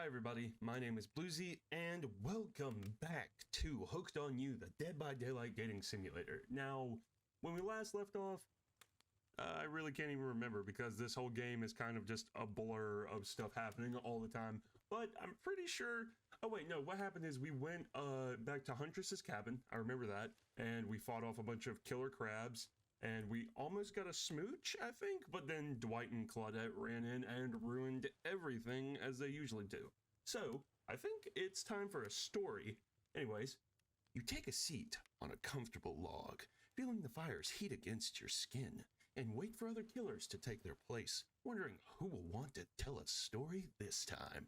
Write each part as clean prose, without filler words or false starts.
Hi everybody, my name is Bluesy, and welcome back to Hooked on You, the Dead by Daylight dating simulator. Now, when we last left off, I really can't even remember because this whole game is kind of just a blur of stuff happening all the time. But I'm pretty sure... Oh wait, no, what happened is we went back to Huntress's cabin, I remember that, and we fought off a bunch of killer crabs, and we almost got a smooch, I think, but then Dwight and Claudette ran in and ruined everything as they usually do. So, I think it's time for a story. Anyways, you take a seat on a comfortable log, feeling the fire's heat against your skin, and wait for other killers to take their place, wondering who will want to tell a story this time.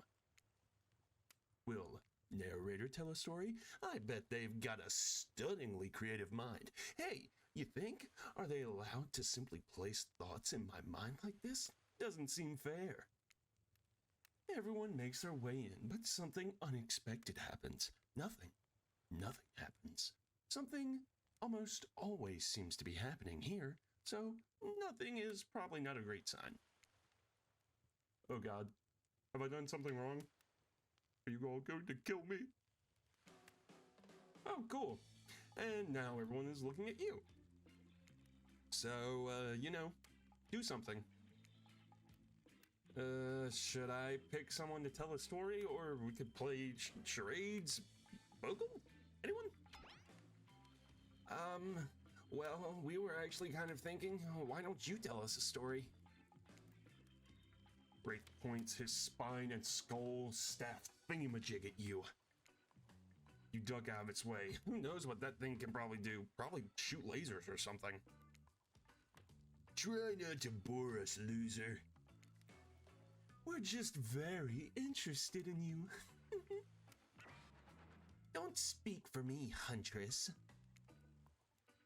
Will narrator tell a story? I bet they've got a stunningly creative mind. Hey, you think? Are they allowed to simply place thoughts in my mind like this? Doesn't seem fair. Everyone makes their way in, but something unexpected happens. Nothing happens. Something almost always seems to be happening here, so nothing is probably not a great sign. Oh God, have I done something wrong? Are you all going to kill me? Oh, cool. And now everyone is looking at you. So, do something. Should I pick someone to tell a story, or we could play charades? Bogle? Anyone? Well, we were actually kind of thinking, why don't you tell us a story? Wraith points his spine and skull staff thingamajig at you. You duck out of its way. Who knows what that thing can probably do? Probably shoot lasers or something. Try not to bore us, loser. We're just very interested in you. Don't speak for me, Huntress.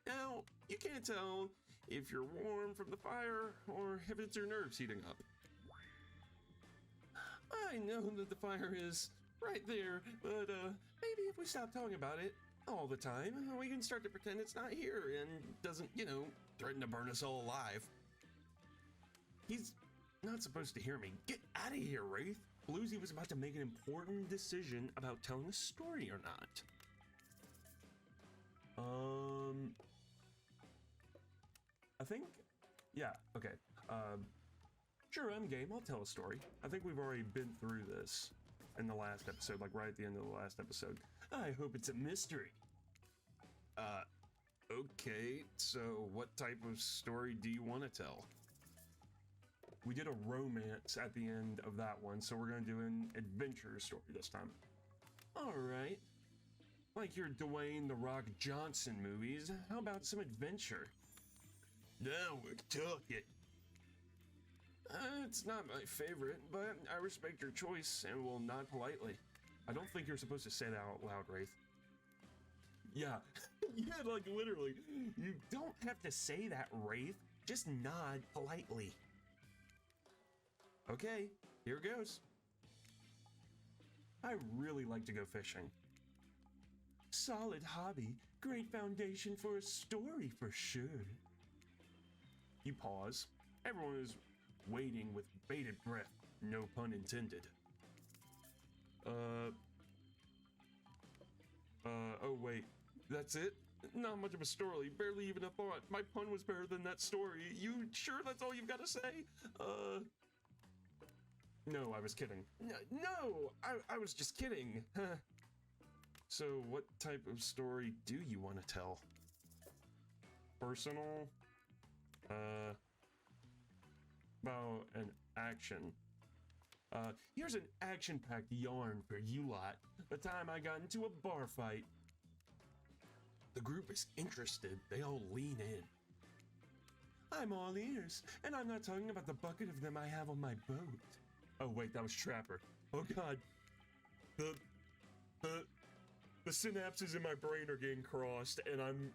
Now, you can't tell if you're warm from the fire or if it's your nerves heating up. I know that the fire is right there, but maybe if we stop talking about it all the time, we can start to pretend it's not here and doesn't, threaten to burn us all alive. He's not supposed to hear me. Get out of here, Wraith. Bluesy was about to make an important decision about telling a story or not. I think, yeah, okay. Sure, I'm game. I'll tell a story. I think we've already been through this in the last episode, like right at the end of the last episode. I hope it's a mystery. Okay, so what type of story do you want to tell? We did a romance at the end of that one, so we're going to do an adventure story this time. Alright. Like your Dwayne "The Rock" Johnson movies, how about some adventure? Now we're talking. It's not my favorite, but I respect your choice and will nod politely. I don't think you're supposed to say that out loud, Wraith. Yeah, yeah, like literally. You don't have to say that, Wraith. Just nod politely. Okay, here goes. I really like to go fishing. Solid hobby, great foundation for a story for sure. You pause. Everyone is waiting with bated breath, no pun intended. Oh wait, that's it? Not much of a story, barely even a thought. My pun was better than that story. You sure that's all you've got to say? No, I was kidding. No, I was just kidding. So what type of story do you want to tell? Personal? About an action. Here's an action-packed yarn for you lot. The time I got into a bar fight. The group is interested. They all lean in. I'm all ears, and I'm not talking about the bucket of them I have on my boat. Oh wait, that was Trapper. Oh God. The synapses in my brain are getting crossed, and I'm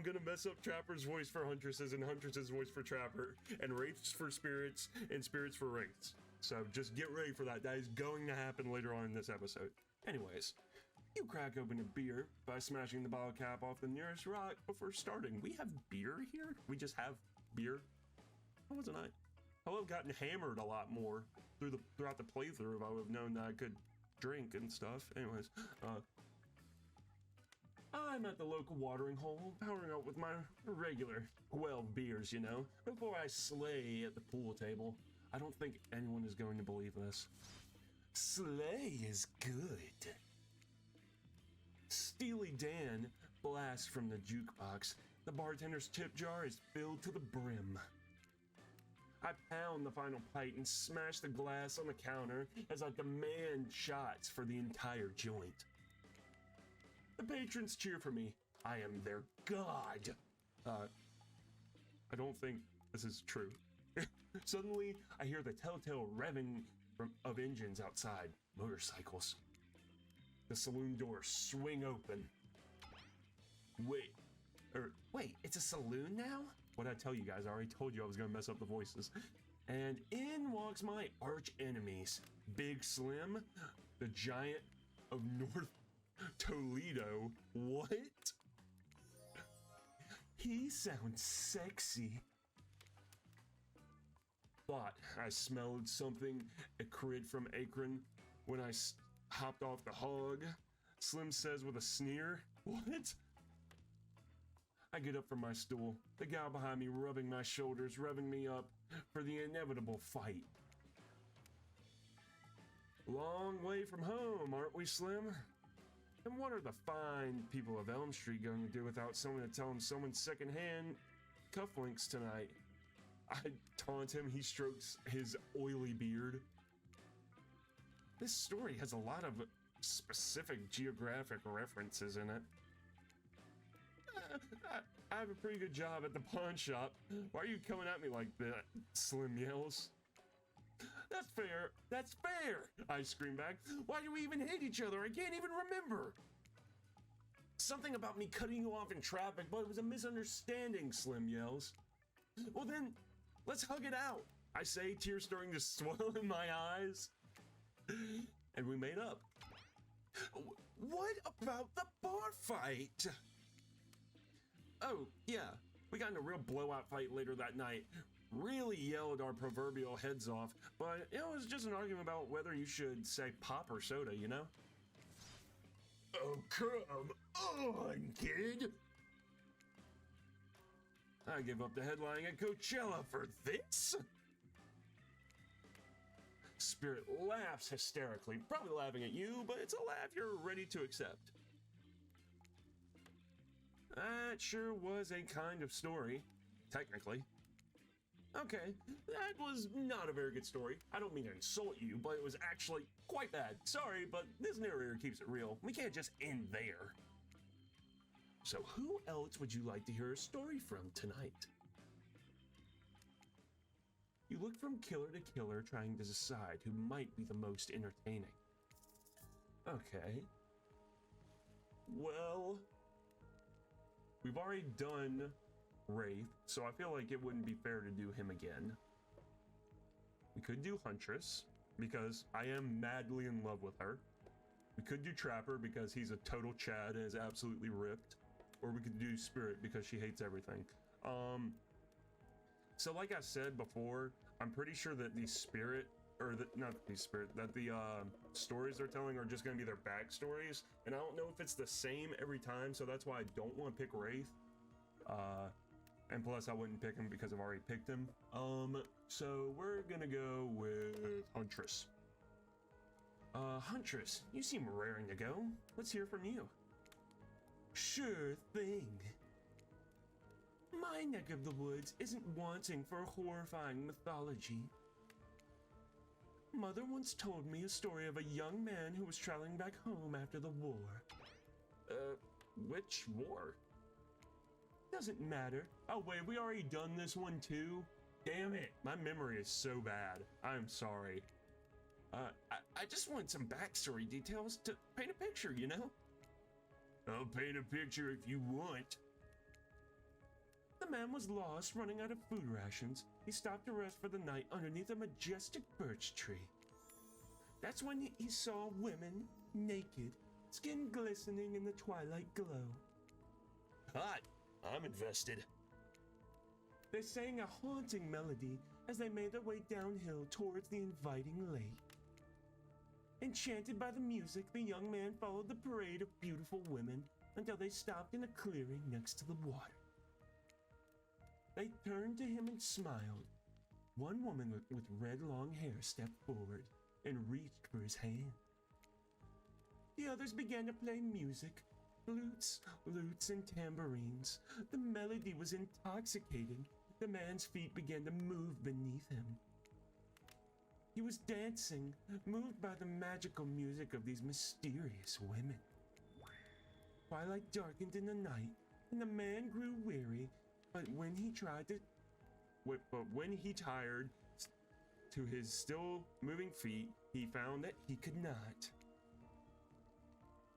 gonna mess up Trapper's voice for Huntresses and Huntress's voice for Trapper, and Wraiths for Spirits and Spirits for Wraiths. So just get ready for that. That is going to happen later on in this episode. Anyways, you crack open a beer by smashing the bottle cap off the nearest rock before starting. We have beer here? We just have beer? How wasn't I? I would have gotten hammered a lot more throughout the playthrough if I would have known that I could drink and stuff. Anyways, I'm at the local watering hole, powering up with my regular 12 beers, you know, before I slay at the pool table. I don't think anyone is going to believe this. Slay is good. Steely Dan blasts from the jukebox. The bartender's tip jar is filled to the brim. I pound the final pint and smash the glass on the counter as I demand shots for the entire joint. The patrons cheer for me. I am their god. I don't think this is true. Suddenly, I hear the telltale revving of engines outside. Motorcycles. The saloon doors swing open. Wait, it's a saloon now? What'd I tell you guys? I already told you I was gonna mess up the voices. And in walks my arch enemies. Big Slim, the giant of North Toledo. What? He sounds sexy. Thought I smelled something acrid from Akron when I hopped off the hog. Slim says with a sneer. What? I get up from my stool, the gal behind me rubbing my shoulders, revving me up for the inevitable fight. Long way from home, aren't we, Slim? And what are the fine people of Elm Street going to do without someone to tell them someone's secondhand cufflinks tonight? I taunt him, he strokes his oily beard. This story has a lot of specific geographic references in it. I have a pretty good job at the pawn shop. Why are you coming at me like that? Slim yells. That's fair. That's fair. I scream back. Why do we even hate each other? I can't even remember. Something about me cutting you off in traffic, but it was a misunderstanding, Slim yells. Well then, let's hug it out. I say, tears starting to swell in my eyes. And we made up. What about the bar fight? Oh, yeah, we got in a real blowout fight later that night. Really yelled our proverbial heads off, but it was just an argument about whether you should say pop or soda, you know? Oh, come on, kid! I give up the headlining at Coachella for this? Spirit laughs hysterically, probably laughing at you, but it's a laugh you're ready to accept. That sure was a kind of story, technically. Okay, that was not a very good story. I don't mean to insult you, but it was actually quite bad. Sorry, but this narrator keeps it real. We can't just end there. So who else would you like to hear a story from tonight? You look from killer to killer, trying to decide who might be the most entertaining. Okay. Well, we've already done Wraith, so I feel like it wouldn't be fair to do him again. We could do Huntress, because I am madly in love with her. We could do Trapper, because he's a total Chad and is absolutely ripped. Or we could do Spirit, because she hates everything. So like I said before, I'm pretty sure that the Spirit, or not the Spirit, that the stories they're telling are just going to be their backstories. And I don't know if it's the same every time, so that's why I don't want to pick Wraith. And plus I wouldn't pick him because I've already picked him. So we're gonna go with Huntress. Huntress, you seem raring to go. Let's hear from you. Sure thing. My neck of the woods isn't wanting for horrifying mythology. Mother once told me a story of a young man who was traveling back home after the war. Which war? Doesn't matter. Oh wait, we already done this one too? Damn it, my memory is so bad. I'm sorry. I just want some backstory details to paint a picture, you know? I'll paint a picture if you want. The man was lost, running out of food rations. He stopped to rest for the night underneath a majestic birch tree. That's when he saw women, naked, skin glistening in the twilight glow. Hot! I'm invested. They sang a haunting melody as they made their way downhill towards the inviting lake. Enchanted by the music, the young man followed the parade of beautiful women until they stopped in a clearing next to the water. They turned to him and smiled. One woman with red long hair stepped forward and reached for his hand. The others began to play music, flutes, lutes, and tambourines. The melody was intoxicating. The man's feet began to move beneath him. He was dancing, moved by the magical music of these mysterious women. Twilight darkened in the night, and the man grew weary, but when he tired to his still moving feet, he found that he could not.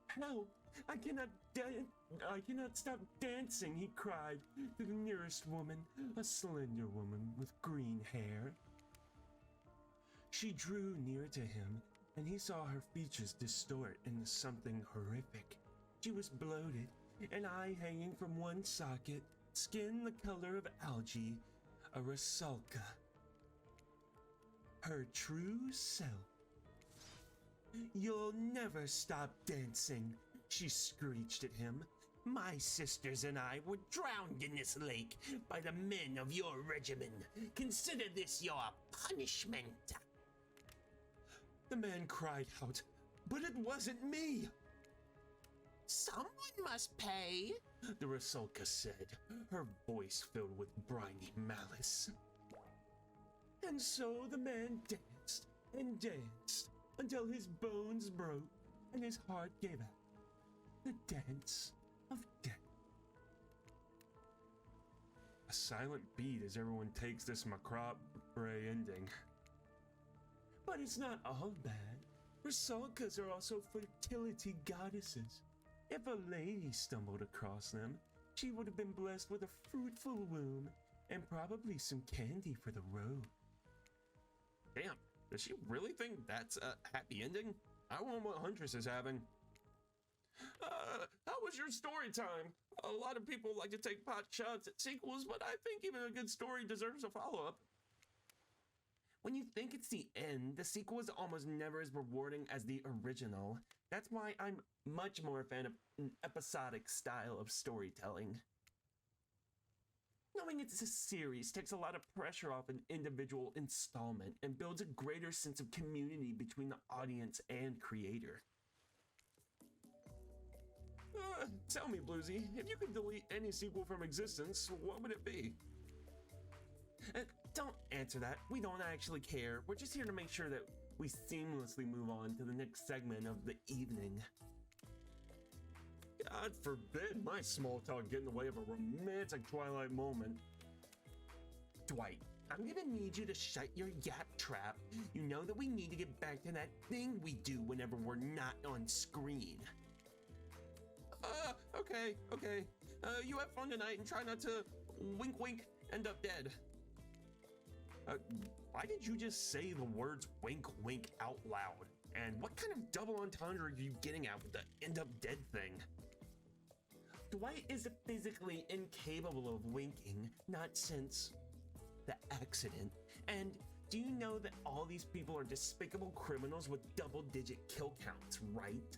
"Help! I cannot stop dancing," he cried to the nearest woman, a slender woman with green hair. She drew near to him, and he saw her features distort into something horrific. She was bloated, an eye hanging from one socket, skin the color of algae, a Rusalka. Her true self. "You'll never stop dancing," she screeched at him. "My sisters and I were drowned in this lake by the men of your regiment. Consider this your punishment." The man cried out, "But it wasn't me!" "Someone must pay," the Rusalka said, her voice filled with briny malice. And so the man danced and danced until his bones broke and his heart gave out. The dance of death. A silent beat as everyone takes this macabre ending. But it's not all bad. Rusalkas are also fertility goddesses. If a lady stumbled across them, she would have been blessed with a fruitful womb and probably some candy for the road. Damn, does she really think that's a happy ending? I want what Huntress is having. How was your story time? A lot of people like to take pot shots at sequels, but I think even a good story deserves a follow-up. When you think it's the end, the sequel is almost never as rewarding as the original. That's why I'm much more a fan of an episodic style of storytelling. Knowing it's a series takes a lot of pressure off an individual installment and builds a greater sense of community between the audience and creator. Tell me, Bluesy, if you could delete any sequel from existence, what would it be? Don't answer that. We don't actually care. We're just here to make sure that we seamlessly move on to the next segment of the evening. God forbid my small talk get in the way of a romantic Twilight moment. Dwight, I'm gonna need you to shut your yap trap. You know that we need to get back to that thing we do whenever we're not on screen. Okay. You have fun tonight and try not to wink wink end up dead. Why did you just say the words wink wink out loud? And what kind of double entendre are you getting at with the end up dead thing? Dwight is physically incapable of winking, not since the accident. And do you know that all these people are despicable criminals with double-digit kill counts, right?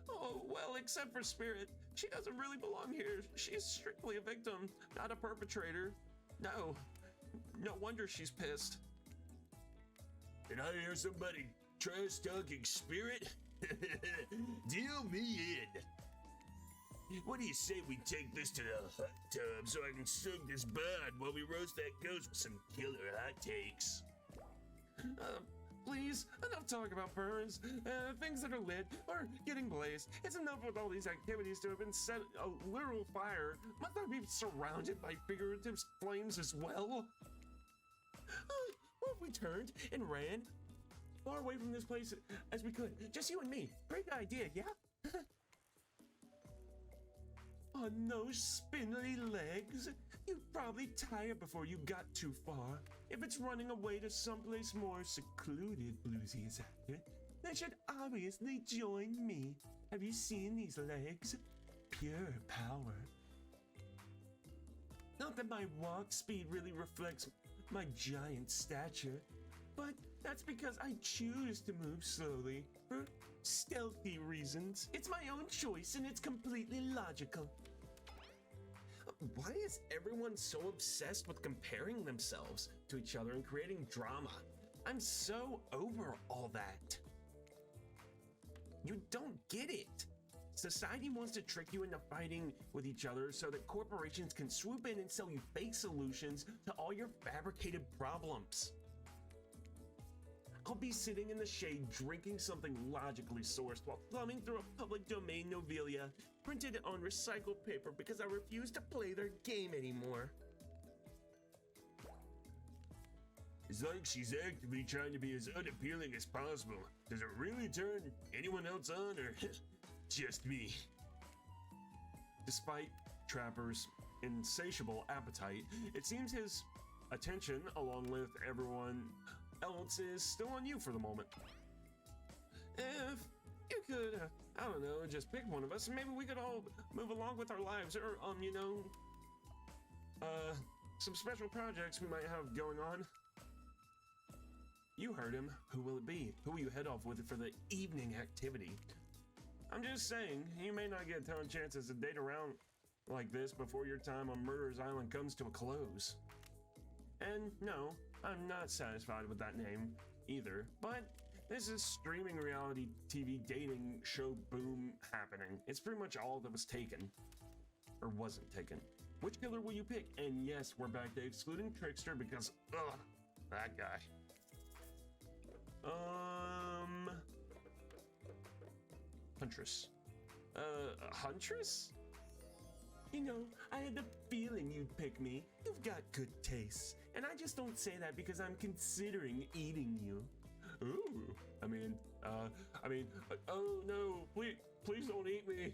Oh, well, except for Spirit. She doesn't really belong here. She's strictly a victim, not a perpetrator. No wonder she's pissed. Did I hear somebody trash-talking Spirit? Deal me in. What do you say we take this to the hot tub so I can soak this bod while we roast that ghost with some killer hot takes? Please, enough talk about burns, things that are lit, or getting blazed. It's enough with all these activities to have been set a literal fire. Must I be surrounded by figurative flames as well? What if we turned and ran far away from this place as we could? Just you and me. Great idea, yeah? On those spindly legs? You'd probably tire before you got too far. If it's running away to someplace more secluded, Bluesy is after, they should obviously join me. Have you seen these legs? Pure power. Not that my walk speed really reflects my giant stature. But that's because I choose to move slowly for stealthy reasons. It's my own choice and it's completely logical. Why is everyone so obsessed with comparing themselves to each other and creating drama? I'm so over all that. You don't get it. Society wants to trick you into fighting with each other so that corporations can swoop in and sell you fake solutions to all your fabricated problems. I'll be sitting in the shade drinking something logically sourced while thumbing through a public domain novelia printed on recycled paper because I refuse to play their game anymore. It's like she's actively trying to be as unappealing as possible. Does it really turn anyone else on, or just me? Despite Trapper's insatiable appetite, it seems his attention, along with everyone else, is still on you for the moment. If you could, I don't know, just pick one of us, maybe we could all move along with our lives, or, you know, some special projects we might have going on. You heard him. Who will it be? Who will you head off with for the evening activity? I'm just saying, you may not get a ton of chances to date around like this before your time on Murder's Island comes to a close. And no, I'm not satisfied with that name either, but this is streaming reality TV dating show boom happening. It's pretty much all that was taken. Or wasn't taken. Which killer will you pick? And yes, we're back to excluding Trickster because, ugh, that guy. Huntress. Huntress? You know, I had the feeling you'd pick me. You've got good taste. And I just don't say that because I'm considering eating you. Ooh, oh no, please don't eat me.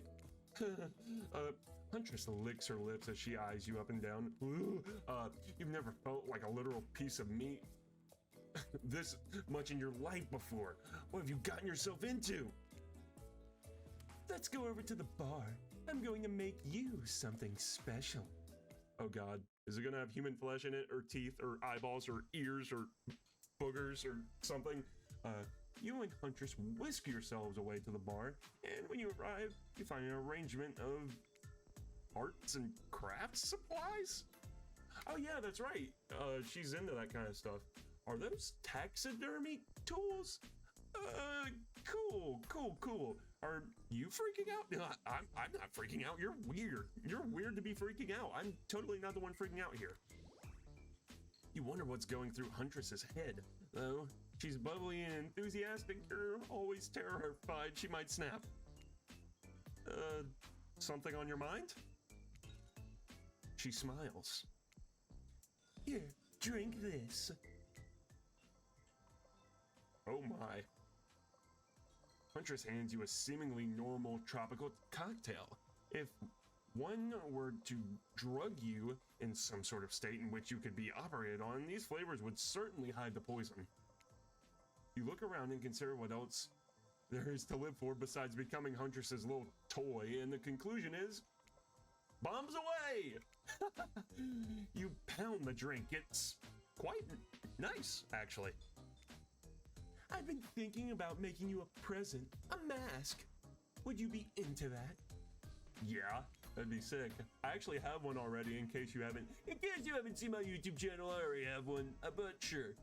Huntress licks her lips as she eyes you up and down. Ooh, you've never felt like a literal piece of meat this much in your life before. What have you gotten yourself into? Let's go over to the bar. I'm going to make you something special. Oh God, is it gonna have human flesh in it, or teeth, or eyeballs, or ears, or boogers, or something? You and Huntress whisk yourselves away to the bar, and when you arrive, you find an arrangement of arts and crafts supplies. Oh yeah, that's right. She's into that kind of stuff. Are those taxidermy tools? Cool. Are you freaking out? No, I'm not freaking out. You're weird. You're weird to be freaking out. I'm totally not the one freaking out here. You wonder what's going through Huntress's head. Though, she's bubbly and enthusiastic. You're always terrified she might snap. Something on your mind? She smiles. Here, drink this. Oh my. Huntress hands you a seemingly normal tropical cocktail. If one were to drug you in some sort of state in which you could be operated on, these flavors would certainly hide the poison. You look around and consider what else there is to live for besides becoming Huntress's little toy, and the conclusion is, bombs away! You pound the drink. It's quite nice, actually. I've been thinking about making you a present, a mask. Would you be into that? Yeah, that'd be sick. I actually have one already in case you haven't seen my YouTube channel, I already have one, but sure.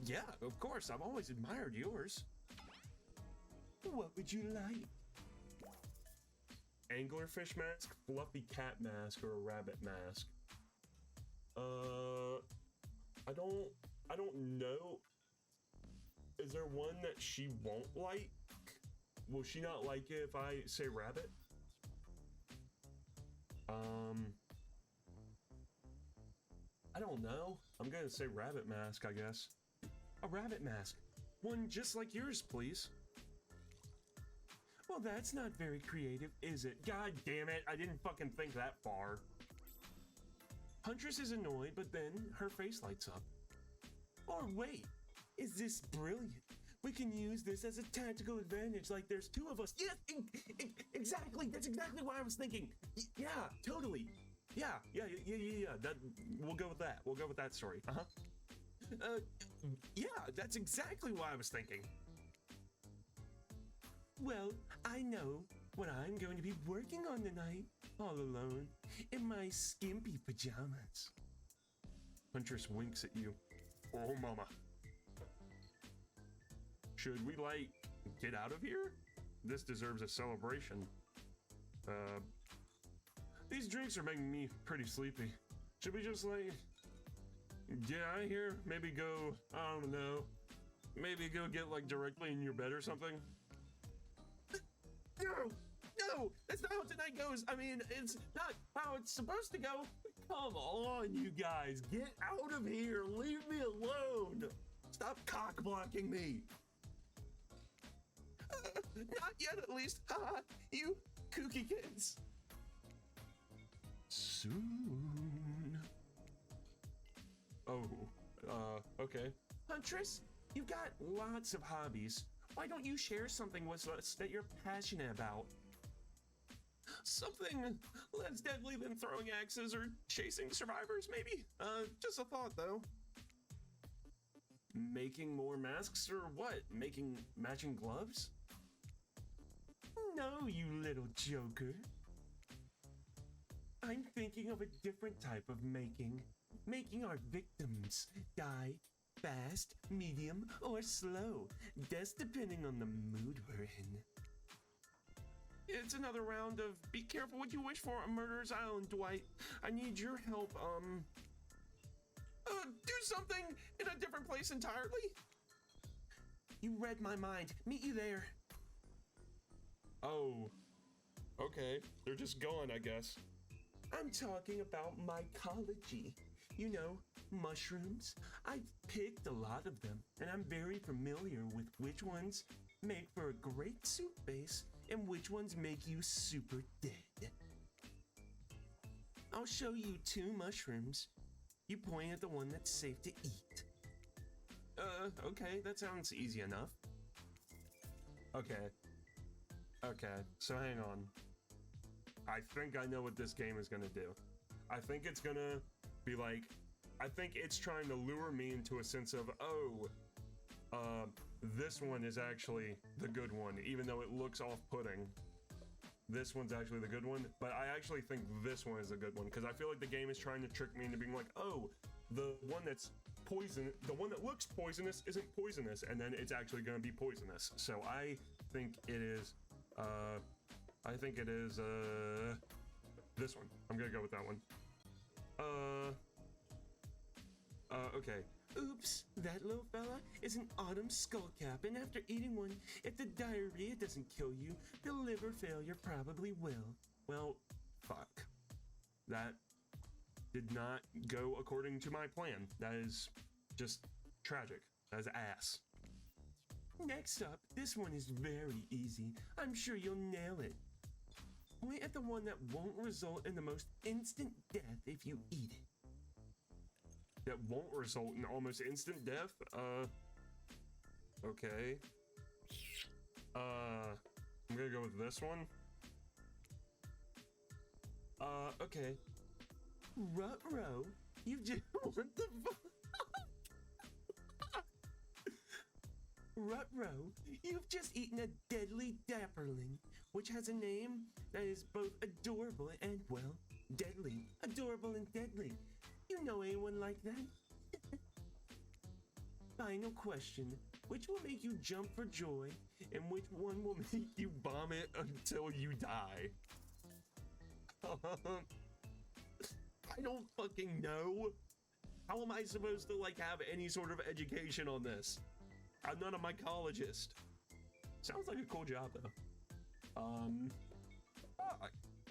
Yeah, of course, I've always admired yours. What would you like? Anglerfish mask, fluffy cat mask, or a rabbit mask? I don't know. Is there one that she won't like? Will she not like it if I say rabbit? I don't know. I'm gonna say rabbit mask, I guess. A rabbit mask. One just like yours, please. Well, that's not very creative, is it? God damn it, I didn't fucking think that far. Huntress is annoyed, but then her face lights up. Or wait, is this brilliant? We can use this as a tactical advantage, like there's two of us. Yeah, exactly, that's exactly what I was thinking. Yeah, totally. Yeah. That we'll go with that. We'll go with that story. Yeah, that's exactly what I was thinking. Well, I know what I'm going to be working on tonight, all alone, in my skimpy pajamas. Huntress winks at you. Oh, mama. Should we, like, get out of here? This deserves a celebration. These drinks are making me pretty sleepy. Should we just, like, get out of here? Maybe go, I don't know. Maybe go get, like, directly in your bed or something? No, that's not how tonight goes. I mean, it's not how it's supposed to go. Come on, you guys, get out of here. Leave me alone. Stop cock blocking me. Not yet, at least. You kooky kids. Soon. Oh, okay. Huntress, you've got lots of hobbies. Why don't you share something with us that you're passionate about? Something less deadly than throwing axes or chasing survivors, maybe? Just a thought, though. Making more masks or what? Making matching gloves? No, you little joker. I'm thinking of a different type of making. Making our victims die fast, medium, or slow, just depending on the mood we're in. It's another round of be careful what you wish for on Murderer's Island, Dwight. I need your help, do something in a different place entirely. You read my mind. Meet you there. Oh, okay. They're just gone, I guess. I'm talking about mycology. You know, mushrooms. I've picked a lot of them, and I'm very familiar with which ones make for a great soup base and which ones make you super dead. I'll show you 2 mushrooms. You point at the one that's safe to eat. Okay, that sounds easy enough. Okay, so hang on. I think I know what this game is gonna do. I think it's gonna be like, I think it's trying to lure me into a sense of, this one is actually the good one, even though it looks off-putting. This one's actually the good one, but I actually think this one is the good one, because I feel like the game is trying to trick me into being like, oh, the one that's poison, the one that looks poisonous isn't poisonous, and then it's actually gonna be poisonous. So I think it is, this one. I'm gonna go with that one. Okay. Oops, that little fella is an autumn skullcap, and after eating one, if the diarrhea doesn't kill you, the liver failure probably will. Well, fuck. That did not go according to my plan. That is just tragic. That is ass. Next up, this one is very easy. I'm sure you'll nail it. Point at the one that won't result in the most instant death if you eat it. That won't result in almost instant death? Okay. I'm gonna go with this one. Okay. Ruh-roh, you just, what the fuck? Ruh-roh, you've just eaten a deadly dapperling, which has a name that is both adorable and, well, deadly. Adorable and deadly. You know anyone like that? Final question. Which will make you jump for joy, and which one will make you vomit until you die? I don't fucking know. How am I supposed to, like, have any sort of education on this? I'm not a mycologist. Sounds like a cool job, though.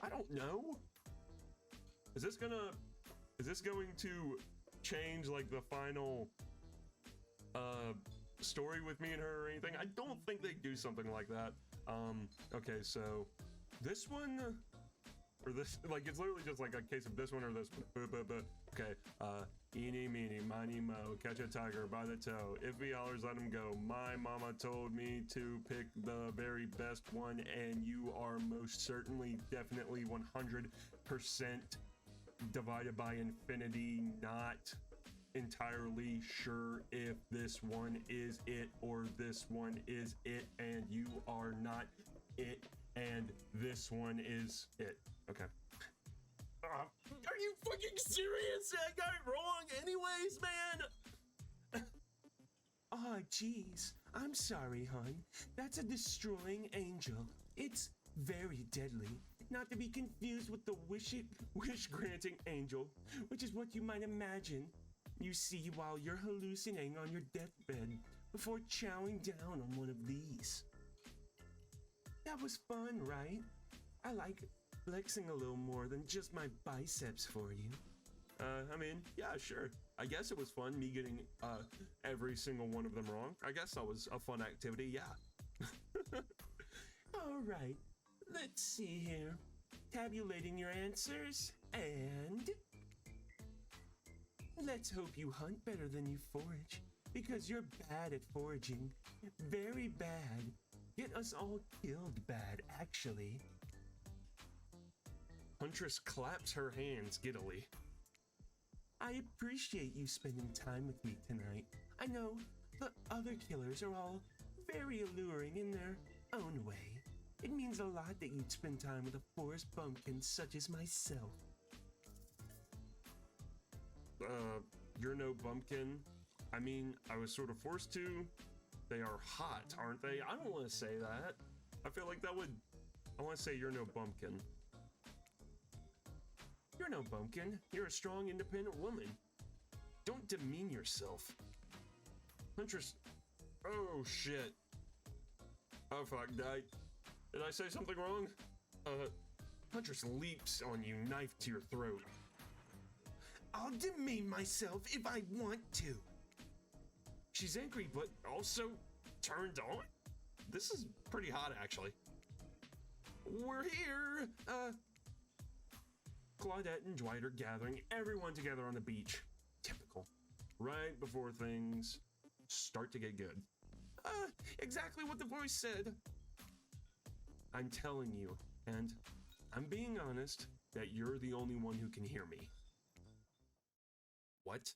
I don't know. Is this going to change, like, the final, story with me and her or anything? I don't think they do something like that. Okay, so this one, or this, like, it's literally just like a case of this one or this one. Okay, eeny, meeny, miny, mo, catch a tiger by the toe. If he hollers, let him go. My mama told me to pick the very best one, and you are most certainly, definitely, 100% divided by infinity, not entirely sure if this one is it or this one is it, and you are not it, and this one is it. Okay. Are you fucking serious? I got it wrong anyways, man. Oh, geez. I'm sorry, hon. That's a destroying angel. It's very deadly. Not to be confused with the wish-granting angel, which is what you might imagine you see while you're hallucinating on your deathbed before chowing down on one of these. That was fun, right? I like flexing a little more than just my biceps for you. I mean, yeah, sure. I guess it was fun, me getting every single one of them wrong. I guess that was a fun activity, yeah. All right, let's see here. Tabulating your answers, and let's hope you hunt better than you forage, because you're bad at foraging. Very bad. Get us all killed bad, actually. Huntress claps her hands giddily. I appreciate you spending time with me tonight. I know the other killers are all very alluring in their own way. It means a lot that you'd spend time with a forest bumpkin such as myself. You're no bumpkin. I mean, I was sort of forced to. They are hot, aren't they? I don't want to say that. I feel like that would... I want to say you're no bumpkin. You're no bumpkin. You're a strong, independent woman. Don't demean yourself. Huntress... Oh, shit. Oh, fuck. Did I say something wrong? Huntress leaps on you, knife to your throat. I'll demean myself if I want to. She's angry, but also turned on? This is pretty hot, actually. We're here! Claudette and Dwight are gathering everyone together on the beach. Typical. Right before things start to get good. Exactly what the voice said. I'm telling you, and I'm being honest, that you're the only one who can hear me. What?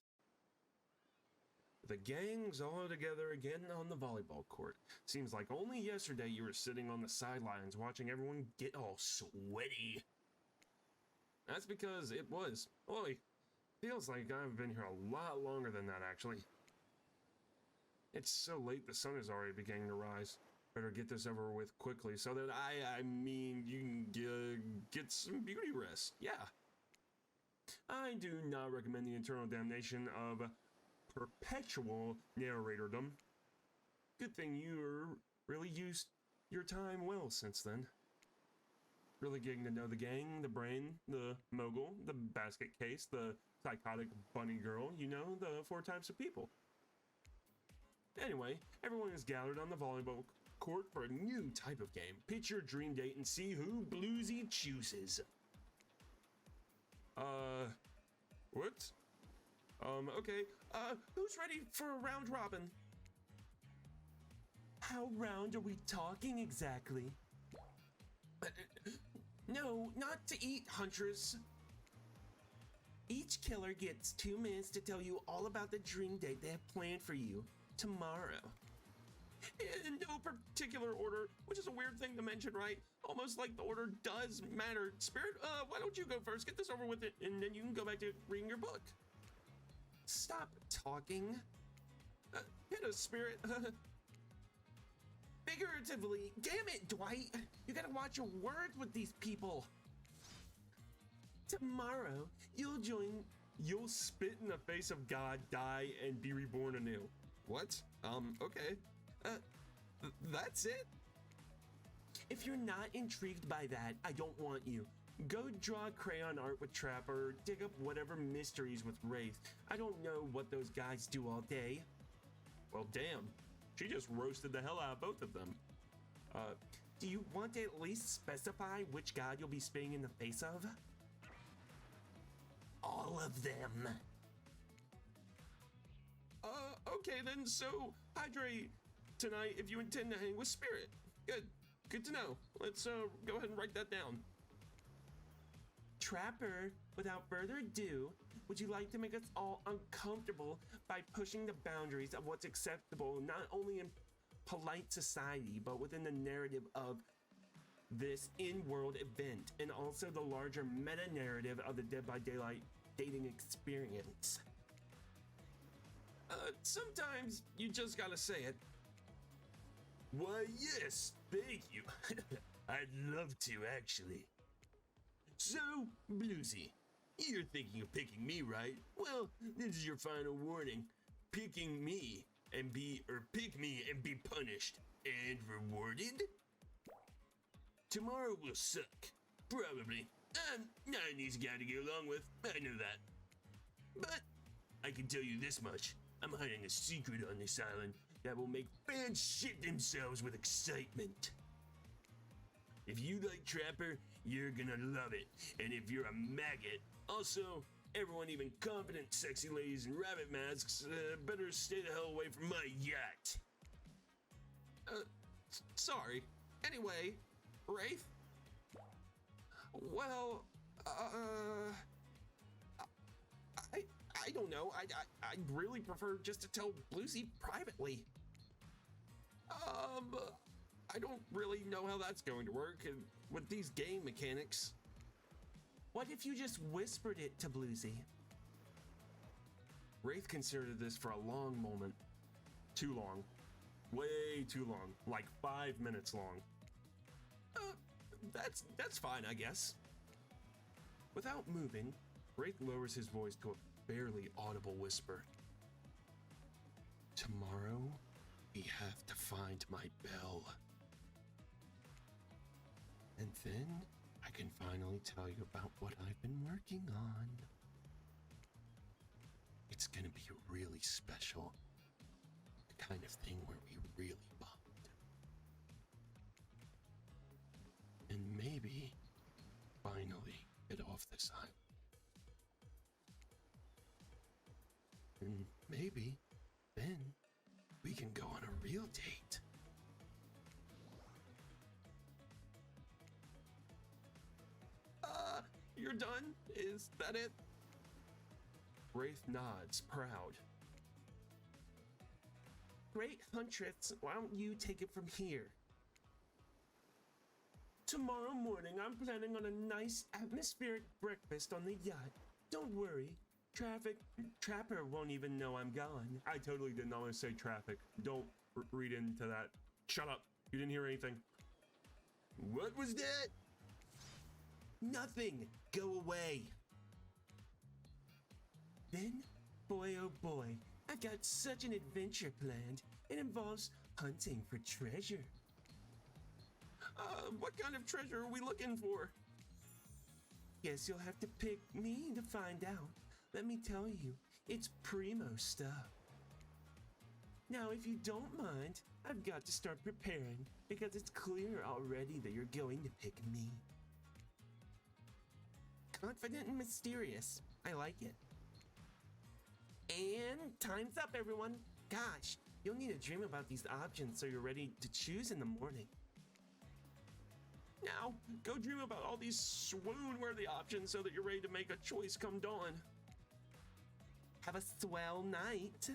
The gang's all together again on the volleyball court. Seems like only yesterday you were sitting on the sidelines watching everyone get all sweaty. That's because it was. Boy, feels like I've been here a lot longer than that, actually. It's so late the sun is already beginning to rise. Better get this over with quickly so that I mean, you can get some beauty rest. Yeah. I do not recommend the eternal damnation of perpetual narratordom. Good thing you're really used your time well since then. Really getting to know the gang, the brain, the mogul, the basket case, the psychotic bunny girl, you know, the 4 types of people. Anyway, everyone is gathered on the volleyball court for a new type of game. Pitch your dream date and see who Bluesy chooses. What? Okay. Who's ready for a round robin? How round are we talking exactly? No, not to eat, Huntress. Each killer gets 2 minutes to tell you all about the dream date they have planned for you tomorrow. In no particular order, which is a weird thing to mention, right? Almost like the order does matter. Spirit, why don't you go first? Get this over with it, and then you can go back to reading your book. Stop talking. Hit us, Spirit. Figuratively. Damn it, Dwight. You gotta watch your words with these people. Tomorrow, you'll spit in the face of God, die, and be reborn anew. What? Okay. That's it? If you're not intrigued by that, I don't want you. Go draw crayon art with Trapper, dig up whatever mysteries with Wraith. I don't know what those guys do all day. Well, damn. She just roasted the hell out of both of them. Do you want to at least specify which god you'll be spitting in the face of? All of them. Okay then, so hydrate tonight if you intend to hang with Spirit. Good to know. Let's go ahead and write that down. Trapper, without further ado, would you like to make us all uncomfortable by pushing the boundaries of what's acceptable, not only in polite society, but within the narrative of this in-world event, and also the larger meta-narrative of the Dead by Daylight dating experience? Sometimes you just gotta say it. Why, yes, thank you. I'd love to, actually. So, Bluesy, you're thinking of picking me, right? Well, this is your final warning. Picking me and pick me and be punished and rewarded? Tomorrow will suck. Probably. I'm not an easy guy to get along with, I know that. But I can tell you this much. I'm hiding a secret on this island that will make fans shit themselves with excitement. If you like Trapper, you're gonna love it. And if you're a maggot, also, everyone, even confident sexy ladies in rabbit masks, better stay the hell away from my yacht. Sorry. Anyway, Wraith? Well, I don't know. I really prefer just to tell Bluesy privately. I don't really know how that's going to work with these game mechanics. What if you just whispered it to Bluesy? Wraith considered this for a long moment. Too long. Way too long. Like 5 minutes long. That's fine, I guess. Without moving, Wraith lowers his voice to a barely audible whisper. Tomorrow, we have to find my bell. And then I can finally tell you about what I've been working on. It's gonna be really special. The kind of thing where we really bond. And maybe finally get off this island. And maybe then we can go on a real date. You're done? Is that it? Wraith nods, proud. Great Huntress, why don't you take it from here? Tomorrow morning, I'm planning on a nice atmospheric breakfast on the yacht. Don't worry, Trapper won't even know I'm gone. I totally did not want to say traffic. Don't read into that. Shut up. You didn't hear anything. What was that? Nothing. Go away. Then, boy oh boy, I've got such an adventure planned. It involves hunting for treasure. What kind of treasure are we looking for? Guess you'll have to pick me to find out. Let me tell you, it's primo stuff. Now, if you don't mind, I've got to start preparing because it's clear already that you're going to pick me. Confident and mysterious. I like it. And time's up, everyone. Gosh, you'll need to dream about these options so you're ready to choose in the morning. Now, go dream about all these swoon-worthy options so that you're ready to make a choice come dawn. Have a swell night.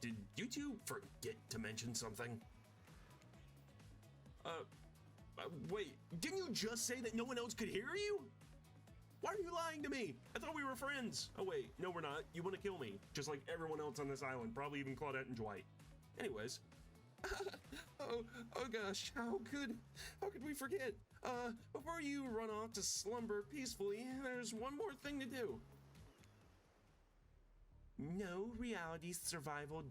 Did you two forget to mention something? Wait, didn't you just say that no one else could hear you? Why are you lying to me? I thought we were friends. Oh wait, no we're not. You want to kill me, just like everyone else on this island, probably even Claudette and Dwight. Anyways. oh gosh, how could we forget? Before you run off to slumber peacefully, there's one more thing to do. No reality survival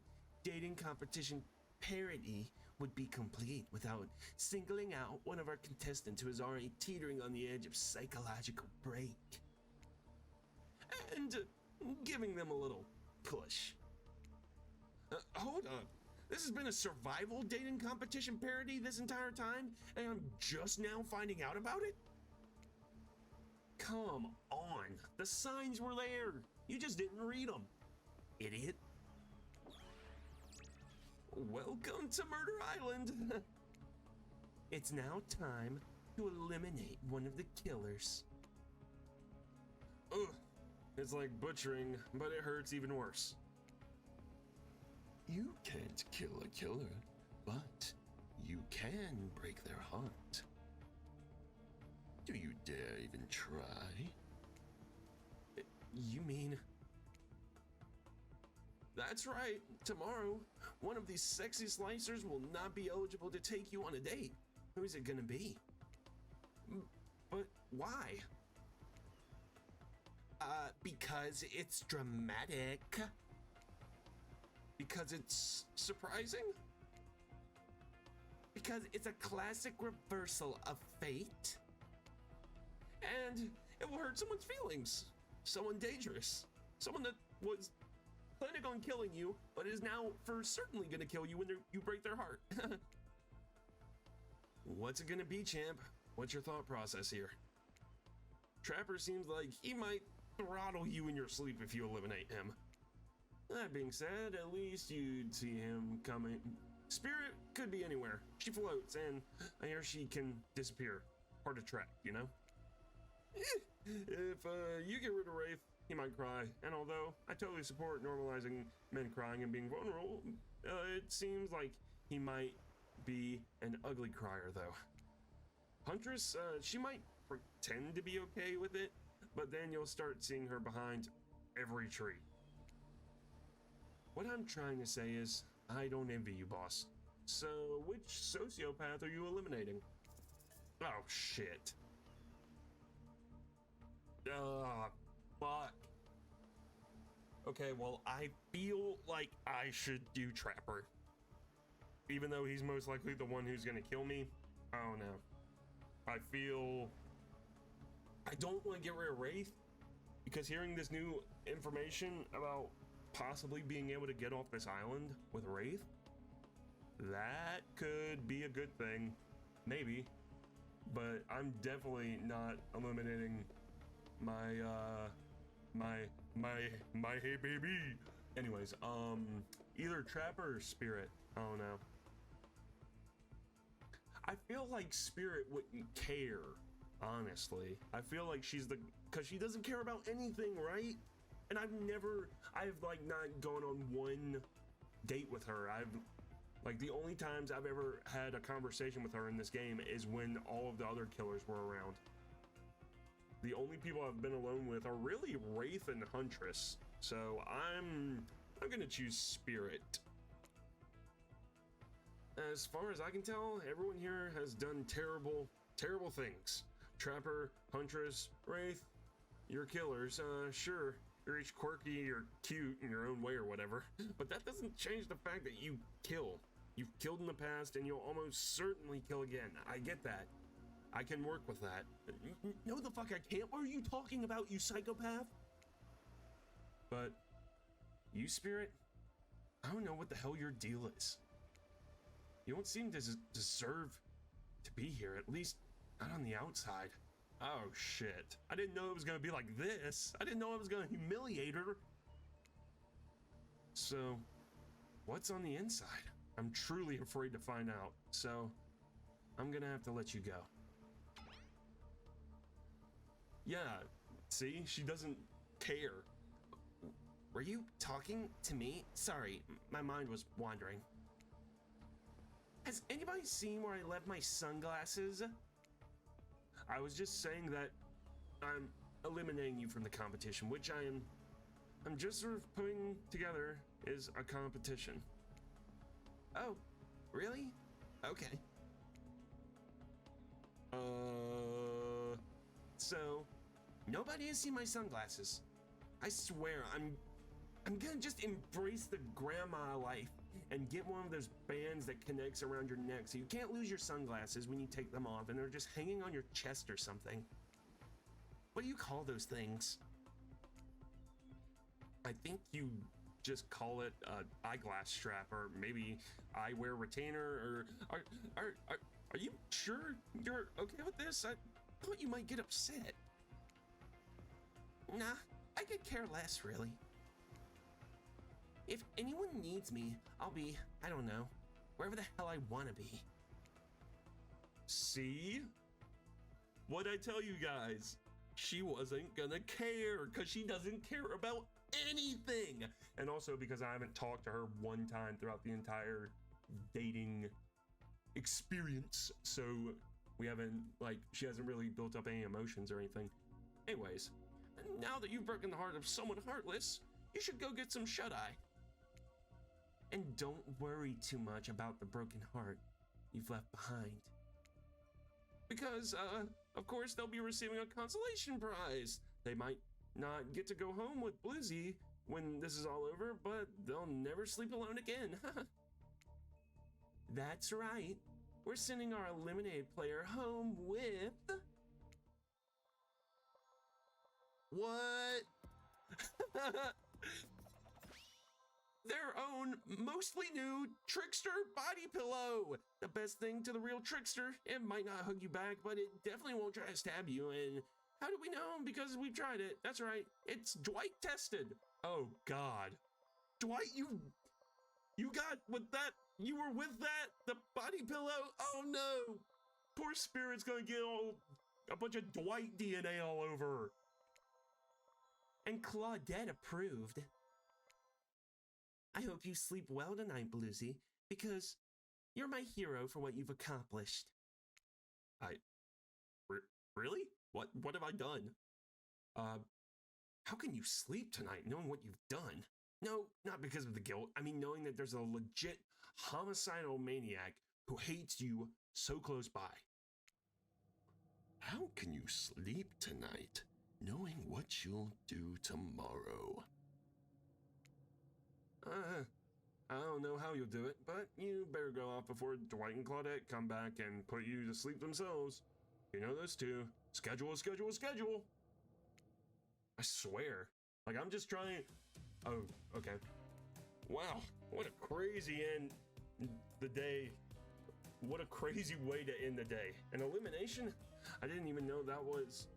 dating competition parody would be complete without singling out one of our contestants who is already teetering on the edge of psychological break. And giving them a little push. Hold up. This has been a survival dating competition parody this entire time, and I'm just now finding out about it? Come on. The signs were there. You just didn't read them. Idiot. Welcome to Murder Island. It's now time to eliminate one of the killers. Ugh. It's like butchering, but it hurts even worse. You can't kill a killer, but you can break their heart. Do you dare even try? You mean... That's right. Tomorrow, one of these sexy slicers will not be eligible to take you on a date. Who is it gonna be? But why? Because it's dramatic. Because it's surprising? Because it's a classic reversal of fate? And it will hurt someone's feelings. Someone dangerous. Someone that was planning on killing you, but is now for certainly gonna kill you when you break their heart. What's it gonna be, champ? What's your thought process here? Trapper seems like he might throttle you in your sleep if you eliminate him. That being said, at least you'd see him coming. Spirit could be anywhere. She floats, and I hear she can disappear. Hard to track, you know? If you get rid of Wraith, he might cry. And although I totally support normalizing men crying and being vulnerable, it seems like he might be an ugly crier, though. Huntress, she might pretend to be okay with it, but then you'll start seeing her behind every tree. What I'm trying to say is, I don't envy you, boss. So, which sociopath are you eliminating? Oh, shit. Fuck. Okay, well, I feel like I should do Trapper. Even though he's most likely the one who's gonna kill me. I don't know. I feel... I don't want to get rid of Wraith, because hearing this new information about possibly being able to get off this island with Wraith, that could be a good thing. Maybe. But I'm definitely not eliminating my hey baby. Anyways, either Trapper or Spirit. I don't know. I feel like Spirit wouldn't care, honestly. I feel like she's the, because she doesn't care about anything, right? And I've like not gone on one date with her. Like the only times I've ever had a conversation with her in this game is when all of the other killers were around. The only people I've been alone with are really Wraith and Huntress. So I'm gonna choose Spirit. As far as I can tell, everyone here has done terrible, terrible things. Trapper, Huntress, Wraith, you're killers. Sure, you're each quirky or cute in your own way or whatever, but that doesn't change the fact that you kill. You've killed in the past and you'll almost certainly kill again. I get that. I can work with that. No, the fuck I can't. What are you talking about, you psychopath? But you, Spirit, I don't know what the hell your deal is. You don't seem to deserve to be here, at least not on the outside. Oh shit. I didn't know it was gonna be like this. I didn't know I was gonna humiliate her. So, what's on the inside? I'm truly afraid to find out, so I'm gonna have to let you go. Yeah, see, she doesn't care. Were you talking to me? Sorry, my mind was wandering. Has anybody seen where I left my sunglasses? I was just saying that I'm eliminating you from the competition, which I'm just sort of putting together is a competition. Oh, really? Okay. So nobody has seen my sunglasses. I swear, I'm gonna just embrace the grandma life and get one of those bands that connects around your neck so you can't lose your sunglasses when you take them off and they're just hanging on your chest or something. What do you call those things? I think you just call it an eyeglass strap, or maybe eyewear retainer, or are you sure you're okay with this? I thought you might get upset. Nah, I could care less, really. If anyone needs me, I'll be, I don't know, wherever the hell I want to be. See? What'd I tell you guys? she wasn't gonna care because she doesn't care about anything. And also because I haven't talked to her one time throughout the entire dating experience. So we haven't, like, she hasn't really built up any emotions or anything. Anyways, now that you've broken the heart of someone heartless, you should go get some shut-eye. And don't worry too much about the broken heart you've left behind. Because, of course, they'll be receiving a consolation prize. They might not get to go home with Blizzy when this is all over, but they'll never sleep alone again. That's right. We're sending our eliminated player home with... What? Their own, mostly new Trickster body pillow. The best thing to the real Trickster. It might not hug you back, but it definitely won't try to stab you. And how do we know? Because we've tried it. That's right. It's Dwight tested. Oh, God. Dwight, you got with that. You were with that. The body pillow. Oh, no. Poor Spirit's gonna get a bunch of Dwight DNA all over. And Claudette approved. I hope you sleep well tonight, Bluesy, because you're my hero for what you've accomplished. Really? What have I done? How can you sleep tonight knowing what you've done? No, not because of the guilt. I mean, knowing that there's a legit homicidal maniac who hates you so close by. How can you sleep tonight knowing what you'll do tomorrow? I don't know how you'll do it, but you better go off before Dwight and Claudette come back and put you to sleep themselves. You know those two. Schedule. I swear. Like, I'm just trying... Oh, okay. Wow, what a crazy end the day. What a crazy way to end the day. An elimination? I didn't even know that was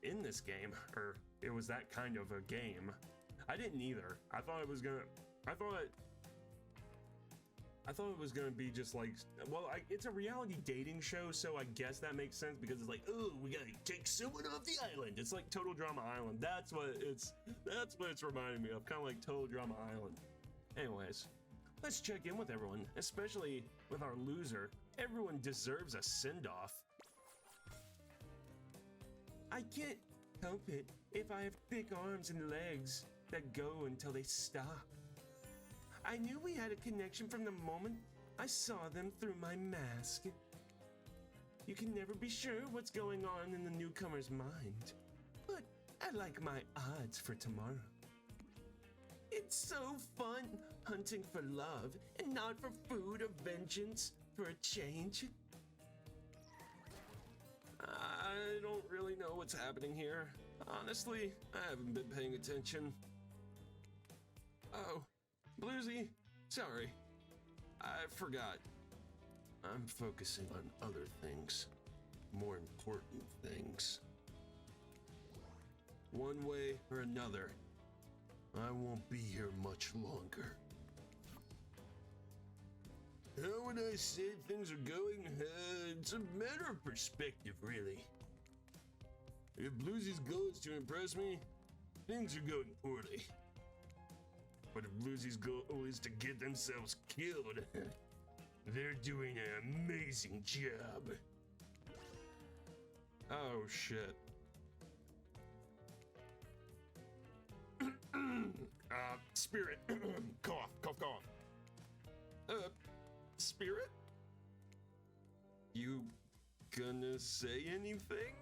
in this game, or it was that kind of a game. I didn't either. I thought it was gonna be just like, well, it's a reality dating show, so I guess that makes sense because it's like, oh, we gotta take someone off the island. It's like Total Drama Island. That's what it's reminding me of, kind of like Total Drama Island. Anyways, let's check in with everyone, especially with our loser. Everyone deserves a send-off. I can't help it if I have thick arms and legs that go until they stop. I knew we had a connection from the moment I saw them through my mask. You can never be sure what's going on in the newcomer's mind, but I like my odds for tomorrow. It's so fun hunting for love and not for food or vengeance for a change. I don't really know what's happening here. Honestly, I haven't been paying attention. Oh, Bluesy, sorry. I forgot. I'm focusing on other things. More important things. One way or another, I won't be here much longer. How would I say things are going? It's a matter of perspective, really. If Bluesy's goal is to impress me, things are going poorly. But if Bluesy's goal is to get themselves killed, they're doing an amazing job. Oh, shit. Spirit. Cough. Spirit? You gonna say anything?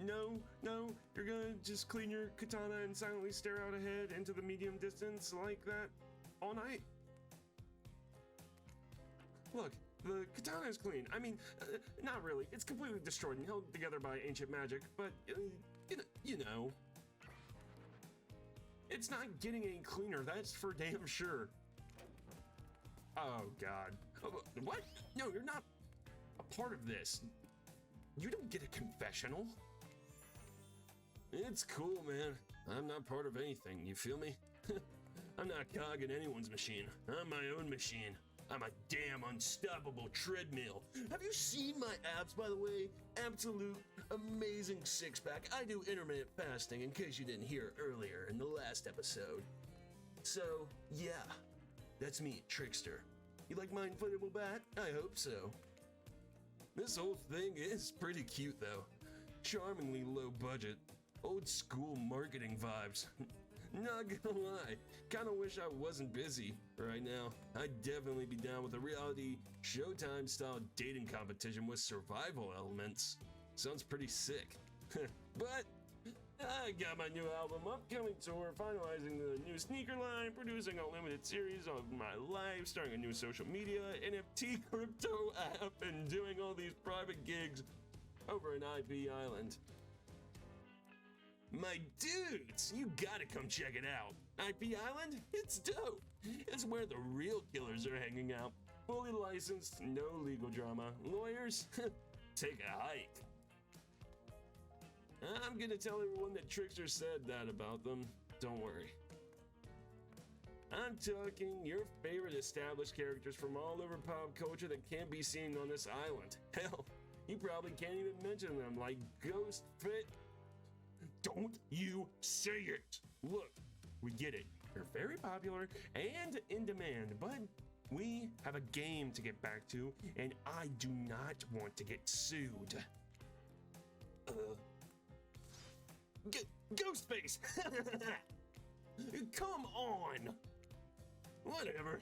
No, you're gonna just clean your katana and silently stare out ahead into the medium distance like that all night? Look, the katana is clean. I mean, not really. It's completely destroyed and held together by ancient magic, but, you know. It's not getting any cleaner, that's for damn sure. Oh, God. What? No, you're not a part of this. You don't get a confessional. It's cool, man. I'm not part of anything, you feel me? I'm not a cog in anyone's machine. I'm my own machine. I'm a damn unstoppable treadmill. Have you seen my abs, by the way? Absolute amazing six-pack. I do intermittent fasting, in case you didn't hear earlier in the last episode. So, yeah, that's me, Trickster. You like my inflatable bat? I hope so. This whole thing is pretty cute, though. Charmingly low budget. Old school marketing vibes. Not gonna lie, kinda wish I wasn't busy right now. I'd definitely be down with a reality Showtime style dating competition with survival elements. Sounds pretty sick. But I got my new album, upcoming tour, finalizing the new sneaker line, producing a limited series of my life, starting a new social media, NFT crypto app, and doing all these private gigs over in IP Island. My dudes, you gotta come check it out. IP Island? It's dope. It's where the real killers are hanging out. Fully licensed, no legal drama. Lawyers? Take a hike. I'm gonna tell everyone that Trickster said that about them. Don't worry. I'm talking your favorite established characters from all over pop culture that can't be seen on this island. Hell, you probably can't even mention them, like Ghost Fit. Don't you say it! Look, we get it. You're very popular and in demand, but we have a game to get back to, and I do not want to get sued. Ghostface! Come on! Whatever.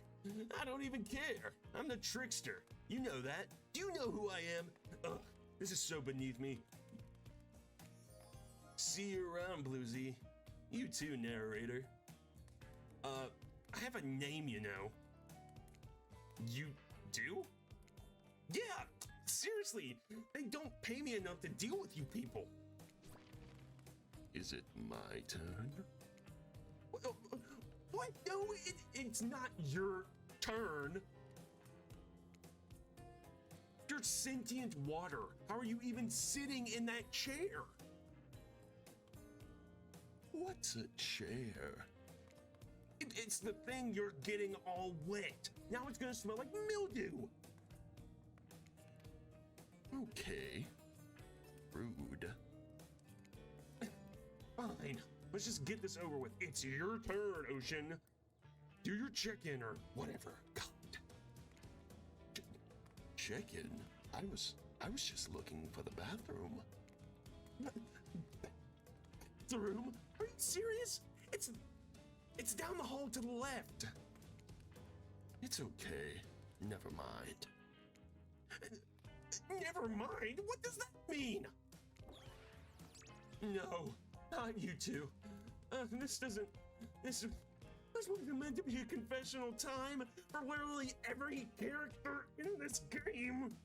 I don't even care. I'm the Trickster. You know that. Do you know who I am? Ugh, this is so beneath me. See you around, Bluesy. You too, narrator. I have a name, you know. You do? Yeah, seriously, they don't pay me enough to deal with you people. Is it my turn? What? No, it's not your turn. You're sentient water. How are you even sitting in that chair? What's a chair? It's the thing you're getting all wet. Now it's gonna smell like mildew. Okay. Rude. Fine. Let's just get this over with. It's your turn, Ocean. Do your check-in or whatever. God. Check-in? I was just looking for the bathroom. Bathroom? Are you serious? It's down the hall to the left. It's okay. Never mind. Never mind? What does that mean? No, not you two. This wasn't meant to be a confessional time for literally every character in this game.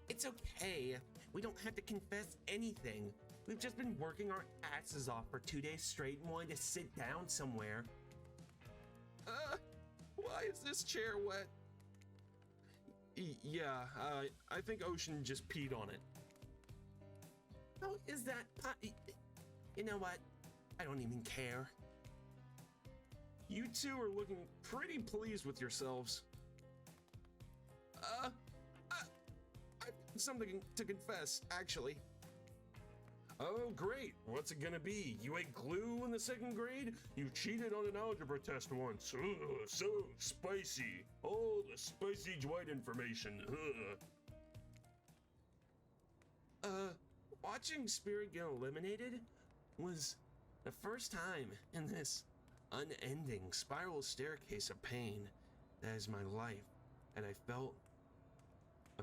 It's okay. We don't have to confess anything. We've just been working our asses off for 2 days straight and wanting to sit down somewhere. Why is this chair wet? Yeah, I think Ocean just peed on it. How is that? You know what? I don't even care. You two are looking pretty pleased with yourselves. I've something to confess, actually. Oh, great. What's it gonna be? You ate glue in the 2nd grade? You cheated on an algebra test once. Ugh, so spicy. Oh, the spicy Dwight information. Ugh. Watching Spirit get eliminated was the first time in this unending spiral staircase of pain that is my life, and I felt a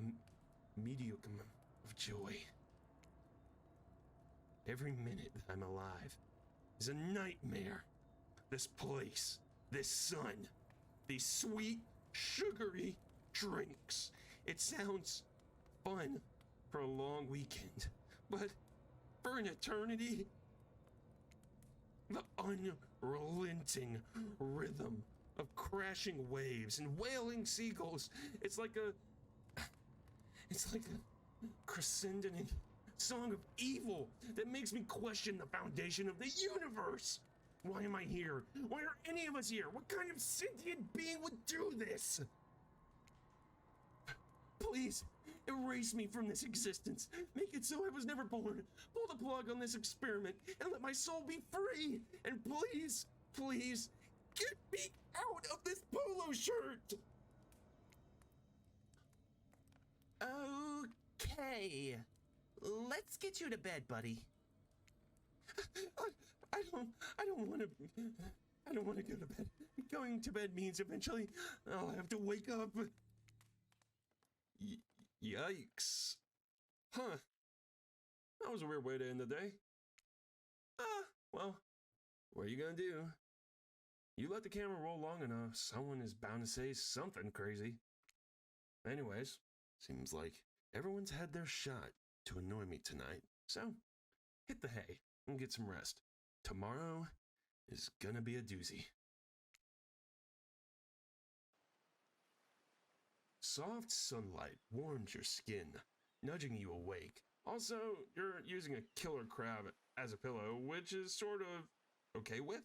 medium of joy. Every minute that I'm alive is a nightmare. This place, this sun, these sweet, sugary drinks. It sounds fun for a long weekend, but for an eternity, the unrelenting rhythm of crashing waves and wailing seagulls. It's like a crescendoing song of evil that makes me question the foundation of the universe. Why am I here? Why are any of us here? What kind of sentient being would do this? Please, erase me from this existence. Make it so I was never born. Pull the plug on this experiment and let my soul be free. And please, please, get me out of this polo shirt. Okay. Let's get you to bed, buddy. I don't want to go to bed. Going to bed means eventually I'll have to wake up. Yikes. Huh. That was a weird way to end the day. Well, what are you gonna do? You let the camera roll long enough, someone is bound to say something crazy. Anyways, seems like everyone's had their shot to annoy me tonight, so hit the hay and get some rest. Tomorrow is gonna be a doozy. Soft sunlight warms your skin, nudging you awake. Also, you're using a killer crab as a pillow, which is sort of okay with.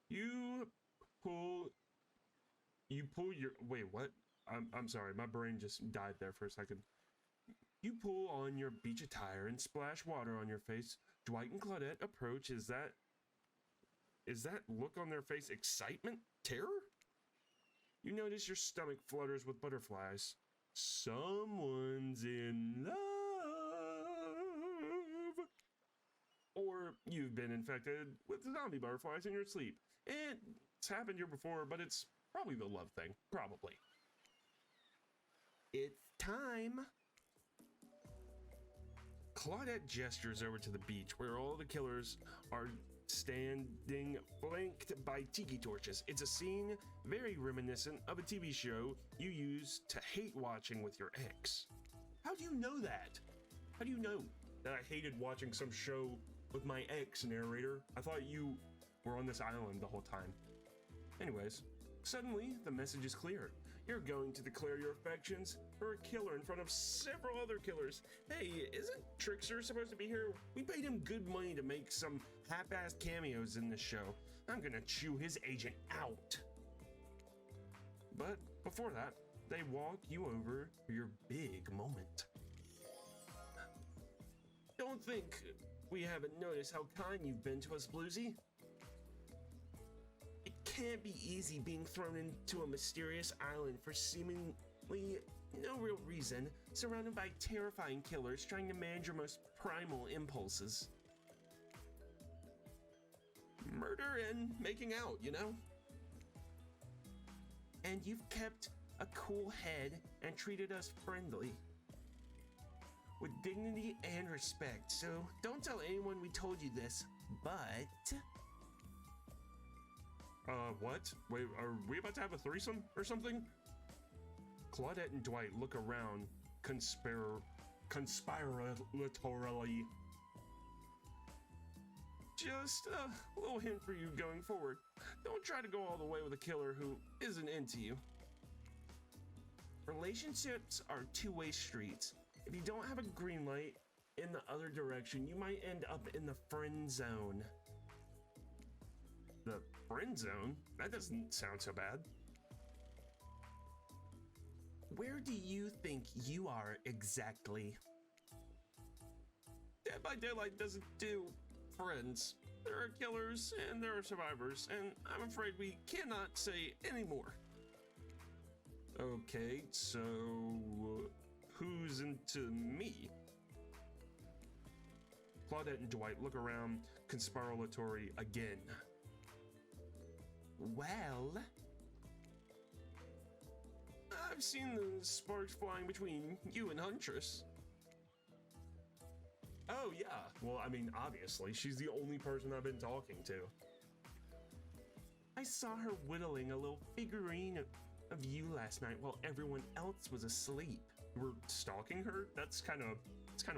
You pull your, wait, what? I'm sorry, my brain just died there for a second. You pull on your beach attire and splash water on your face. Dwight and Claudette approach. Is that look on their face excitement? Terror? You notice your stomach flutters with butterflies. Someone's in love. Or you've been infected with zombie butterflies in your sleep. It's happened here before, but it's probably the love thing. Probably. It's time. Claudette gestures over to the beach where all the killers are standing flanked by tiki torches. It's a scene very reminiscent of a TV show you used to hate watching with your ex. How do you know that? How do you know that I hated watching some show with my ex, narrator? I thought you were on this island the whole time. Anyways, suddenly the message is clear. You're going to declare your affections for a killer in front of several other killers. Hey, isn't Trickster supposed to be here? We paid him good money to make some half-assed cameos in this show. I'm gonna chew his agent out. But before that, they walk you over for your big moment. Don't think we haven't noticed how kind you've been to us, Bluesy. It can't be easy being thrown into a mysterious island for seemingly no real reason, surrounded by terrifying killers trying to manage your most primal impulses. Murder and making out, you know? And you've kept a cool head and treated us friendly. With dignity and respect, so don't tell anyone we told you this, but... What? Wait, are we about to have a threesome or something? Claudette and Dwight look around conspiratorially. Just a little hint for you going forward. Don't try to go all the way with a killer who isn't into you. Relationships are two-way streets. If you don't have a green light in the other direction, you might end up in the friend zone. The friend zone? That doesn't sound so bad. Where do you think you are exactly? Dead by Daylight doesn't do friends. There are killers and there are survivors, and I'm afraid we cannot say any more. Okay, so who's into me? Claudette and Dwight look around conspiratory again. Well, I've seen the sparks flying between you and Huntress. Oh yeah, well I mean obviously, she's the only person I've been talking to. I saw her whittling a little figurine of you last night while everyone else was asleep. You were stalking her? It's kind of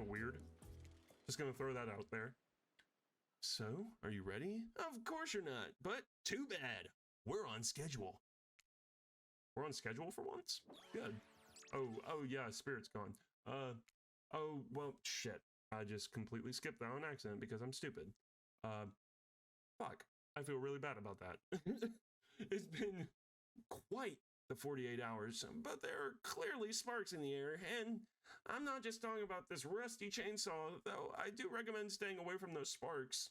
weird. Just gonna throw that out there. So, are you ready? Of course you're not, but too bad. We're on schedule. We're on schedule for once? Good. Oh yeah, Spirit's gone. Oh, well, shit. I just completely skipped that on accident because I'm stupid. Uh, fuck. I feel really bad about that. It's been quite the 48 hours, but there are clearly sparks in the air, and I'm not just talking about this rusty chainsaw, though I do recommend staying away from those sparks.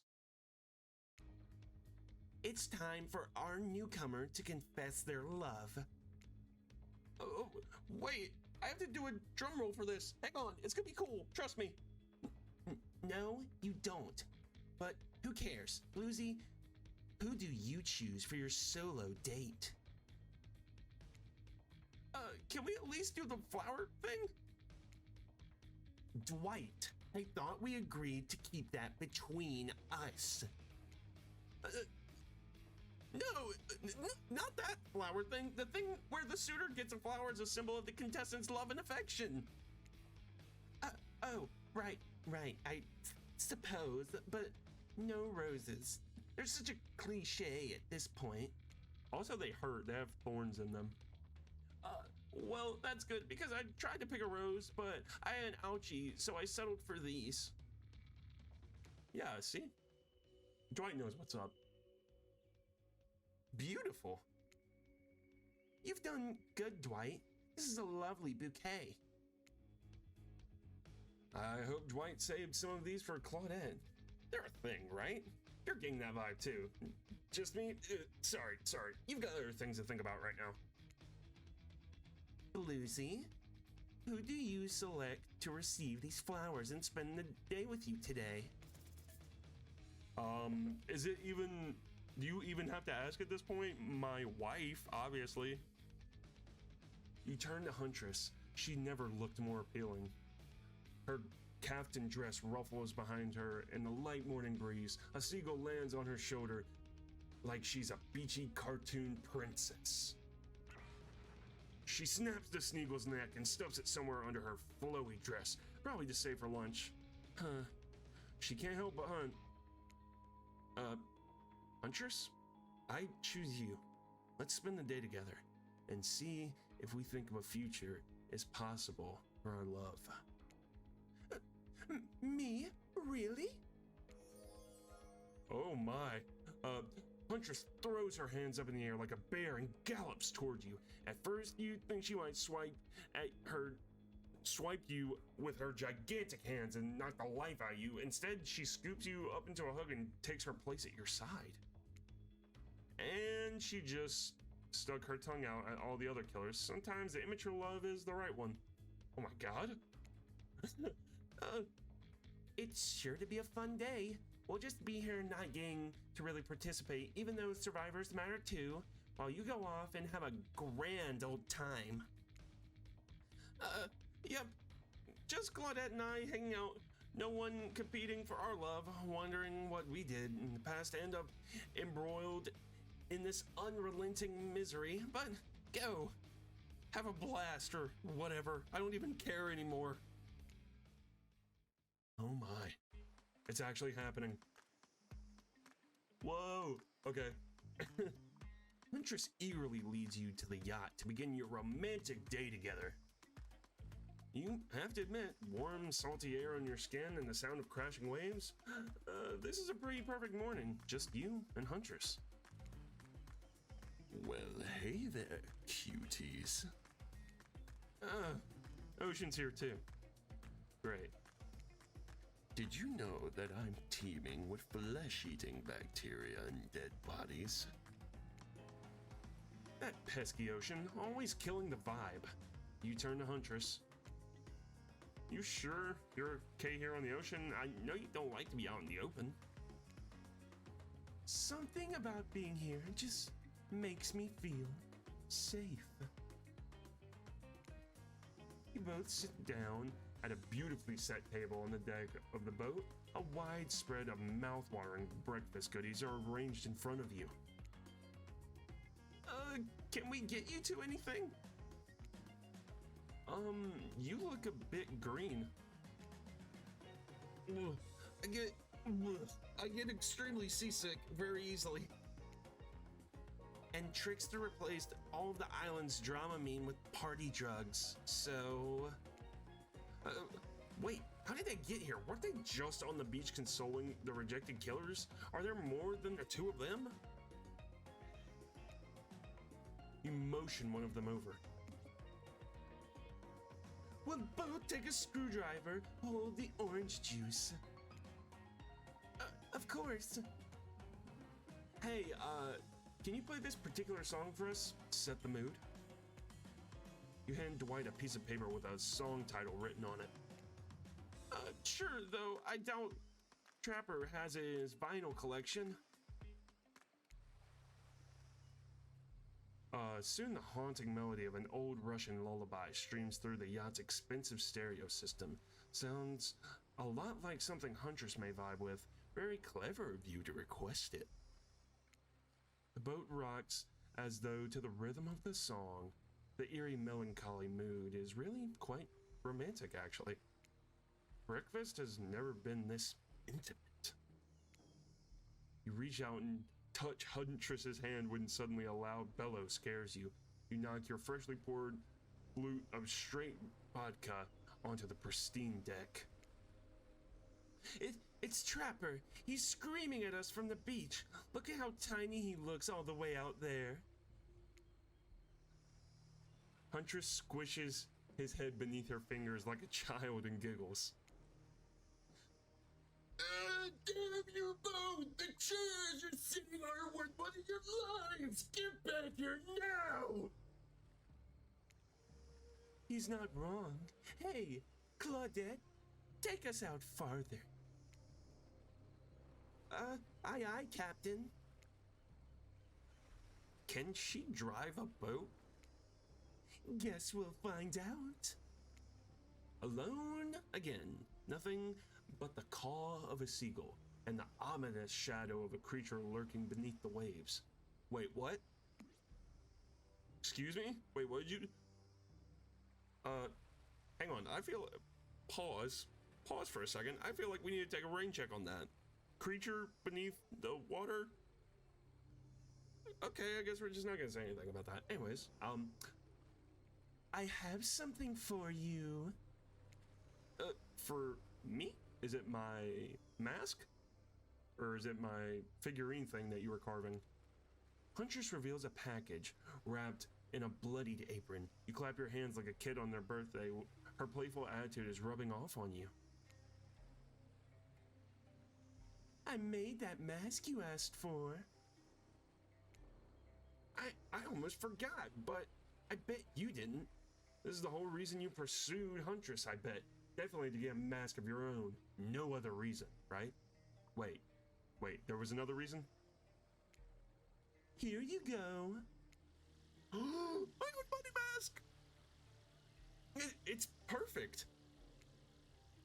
It's time for our newcomer to confess their love. Oh, wait, I have to do a drum roll for this. Hang on, it's gonna be cool, trust me. No, you don't. But who cares? Bluesy, who do you choose for your solo date? Can we at least do the flower thing? Dwight, I thought we agreed to keep that between us. No, not that flower thing. The thing where the suitor gets a flower as a symbol of the contestant's love and affection. Oh, right. I suppose, but no roses. There's such a cliche at this point. Also, they hurt. They have thorns in them. Well, that's good because I tried to pick a rose, but I had an ouchie, so I settled for these. Yeah, see? Dwight knows what's up. Beautiful. You've done good, Dwight. This is a lovely bouquet. I hope Dwight saved some of these for Claudette. They're a thing, right? You're getting that vibe too. Just me? Sorry. You've got other things to think about right now. Bluesy, who do you select to receive these flowers and spend the day with you today? Is it even... Do you even have to ask at this point? My wife, obviously. You turn to Huntress. She never looked more appealing. Her caftan dress ruffles behind her in the light morning breeze. A seagull lands on her shoulder like she's a beachy cartoon princess. She snaps the Sneagle's neck and stuffs it somewhere under her flowy dress, probably to save for lunch. Huh. She can't help but hunt. Huntress? I choose you. Let's spend the day together and see if we think of a future is possible for our love. Me? Really? Oh my. Huntress throws her hands up in the air like a bear and gallops toward you. At first, you think she might swipe you with her gigantic hands and knock the life out of you. Instead, she scoops you up into a hug and takes her place at your side. And she just stuck her tongue out at all the other killers. Sometimes the immature love is the right one. Oh my god. It's sure to be a fun day. We'll just be here not getting to really participate, even though survivors matter too, while you go off and have a grand old time. Yep. Just Claudette and I hanging out. No one competing for our love, wondering what we did in the past to end up embroiled in this unrelenting misery. But go. Have a blast or whatever. I don't even care anymore. Oh my. It's actually happening. Whoa. Okay. Huntress eagerly leads you to the yacht to begin your romantic day together. You have to admit, warm, salty air on your skin and the sound of crashing waves. This is a pretty perfect morning. Just you and Huntress. Well, hey there, cuties. Ocean's here too. Great. Did you know that I'm teeming with flesh-eating bacteria in dead bodies? That pesky Ocean, always killing the vibe. You turn to Huntress. You sure you're okay here on the ocean? I know you don't like to be out in the open. Something about being here just makes me feel safe. You both sit down at a beautifully set table on the deck of the boat. A wide spread of mouth-watering breakfast goodies are arranged in front of you. Can we get you to anything? You look a bit green. I get extremely seasick very easily. And Trickster replaced all of the island's Dramamine with party drugs, so... Wait, How did they get here? Weren't they just on the beach consoling the rejected killers? Are there more than the two of them? You motion one of them over. We'll both take a screwdriver, hold the orange juice. Of course. Hey, can you play this particular song for us? Set the mood. You hand Dwight a piece of paper with a song title written on it. Sure, though I doubt Trapper has his vinyl collection. Soon the haunting melody of an old Russian lullaby streams through the yacht's expensive stereo system. Sounds a lot like something Huntress may vibe with. Very clever of you to request it. The boat rocks as though to the rhythm of the song. The eerie melancholy mood is really quite romantic, actually. Breakfast has never been this intimate. You reach out and touch Huntress's hand when suddenly a loud bellow scares you. You knock your freshly poured flute of straight vodka onto the pristine deck. It's Trapper. He's screaming at us from the beach. Look at how tiny he looks all the way out there. Huntress squishes his head beneath her fingers like a child and giggles. Damn you both! The chairs you're sitting on are worth one of your lives! Get back here now! He's not wrong. Hey, Claudette, take us out farther. Aye, Captain. Can she drive a boat? Guess we'll find out. Alone again. Nothing but the caw of a seagull and the ominous shadow of a creature lurking beneath the waves. Wait, what? Excuse me? Wait, what did you... hang on, I feel... Pause for a second. I feel like we need to take a rain check on that. Creature beneath the water? Okay, I guess we're just not gonna say anything about that. Anyways, I have something for you. For me? Is it my mask? Or is it my figurine thing that you were carving? Huntress reveals a package wrapped in a bloodied apron. You clap your hands like a kid on their birthday. Her playful attitude is rubbing off on you. I made that mask you asked for. I almost forgot, but I bet you didn't. This is the whole reason you pursued Huntress, I bet. Definitely to get a mask of your own. No other reason, right? Wait, there was another reason? Here you go. I got a bunny mask! It's perfect.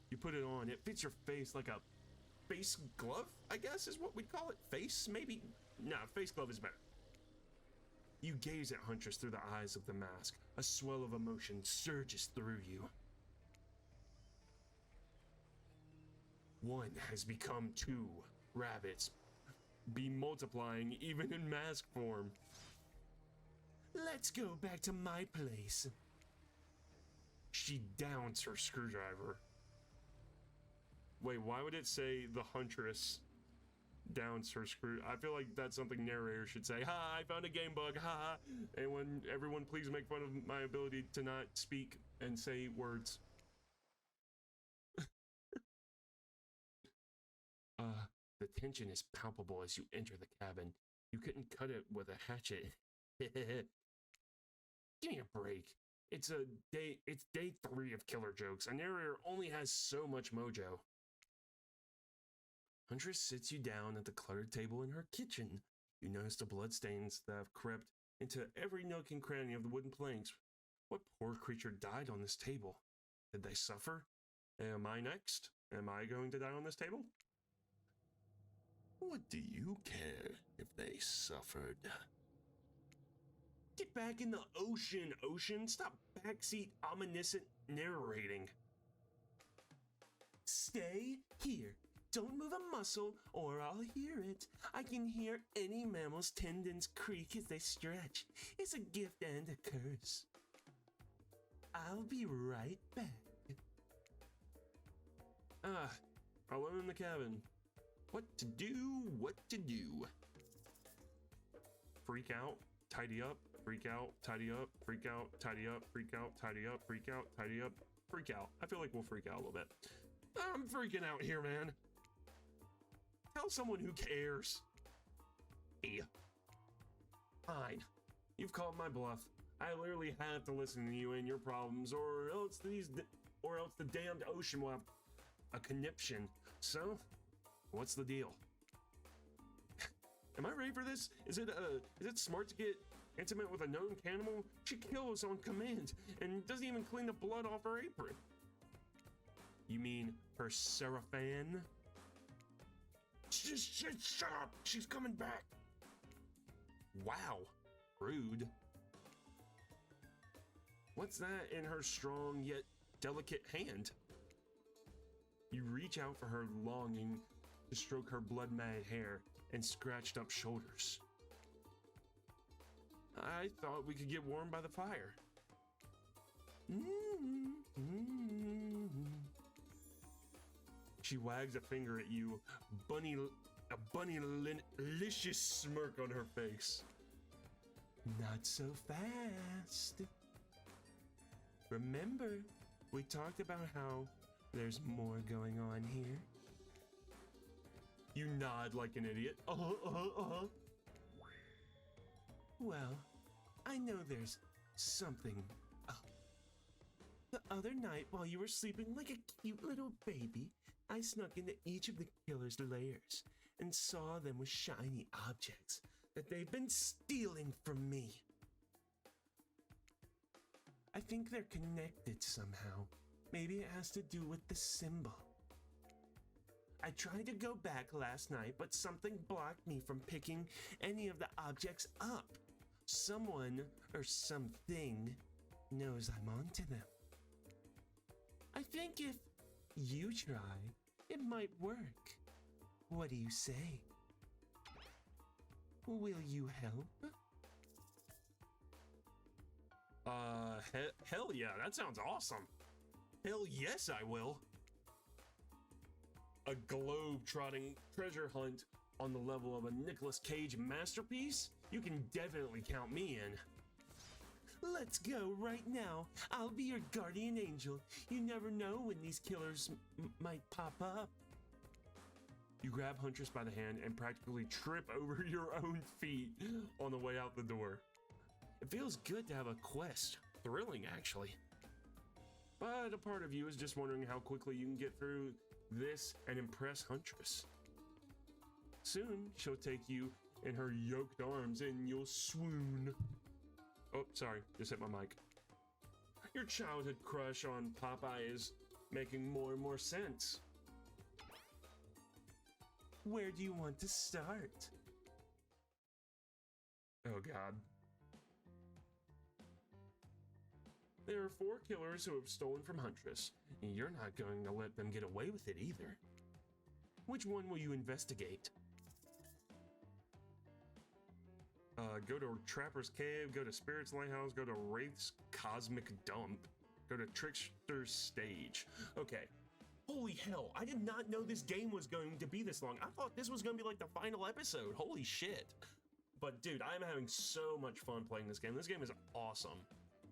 You put it on, it fits your face like a face glove, I guess is what we'd call it. Face, maybe? Nah, face glove is better. You gaze at Huntress through the eyes of the mask. A swell of emotion surges through you. One has become two rabbits, be multiplying even in mask form. Let's go back to my place. She downs her screwdriver. Wait, why would it say the Huntress downs her screw? I feel like that's something narrator should say. Ha, I found a game bug, ha. Everyone please make fun of my ability to not speak and say words. The tension is palpable as you enter the cabin. You couldn't cut it with a hatchet. Give me a break. It's day 3 of killer jokes. A narrator only has so much mojo. Huntress sits you down at the cluttered table in her kitchen. You notice the bloodstains that have crept into every nook and cranny of the wooden planks. What poor creature died on this table? Did they suffer? Am I next? Am I going to die on this table? What do you care if they suffered? Get back in the ocean. Stop backseat omniscient narrating. Stay here. Don't move a muscle or I'll hear it. I can hear any mammal's tendons creak as they stretch. It's a gift and a curse. I'll be right back. Alone in the cabin. What to do? What to do? Freak out, tidy up, freak out, tidy up, freak out, tidy up, freak out, tidy up, freak out, tidy up, freak out. I feel like we'll freak out a little bit. I'm freaking out here, man. Tell someone who cares. Hey. Fine. You've called my bluff. I literally have to listen to you and your problems, or else the damned ocean will have a conniption. So, what's the deal? Am I ready for this? Is it smart to get intimate with a known cannibal? She kills on command and doesn't even clean the blood off her apron. You mean her Seraphan? Shut up! She's coming back! Wow. Rude. What's that in her strong yet delicate hand? You reach out for her, longing to stroke her blood-mad hair and scratched up shoulders. I thought we could get warm by the fire. She wags a finger at you, a bunnylicious smirk on her face. Not so fast. Remember, we talked about how there's more going on here? You nod like an idiot. Well, I know there's something up. The other night, while you were sleeping like a cute little baby, I snuck into each of the killer's lairs and saw them with shiny objects that they've been stealing from me. I think they're connected somehow. Maybe it has to do with the symbol. I tried to go back last night, but something blocked me from picking any of the objects up. Someone or something knows I'm onto them. I think if you try, it might work. What do you say? Will you help? Hell yeah, that sounds awesome. Hell yes, I will. A globe-trotting treasure hunt on the level of a Nicolas Cage masterpiece? You can definitely count me in. Let's go right now. I'll be your guardian angel. You never know when these killers might pop up. You grab Huntress by the hand and practically trip over your own feet on the way out the door. It feels good to have a quest. Thrilling, actually. But a part of you is just wondering how quickly you can get through this and impress Huntress. Soon, she'll take you in her yoked arms and you'll swoon. Oh, sorry, just hit my mic. Your childhood crush on Popeye is making more and more sense. Where do you want to start? Oh God. There are 4 killers who have stolen from Huntress, and you're not going to let them get away with it either. Which one will you investigate? Go to Trapper's Cave, go to Spirit's Lighthouse, go to Wraith's Cosmic Dump, go to Trickster's Stage. Okay. Holy hell, I did not know this game was going to be this long. I thought this was going to be like the final episode. Holy shit. But dude, I'm having so much fun playing this game. This game is awesome.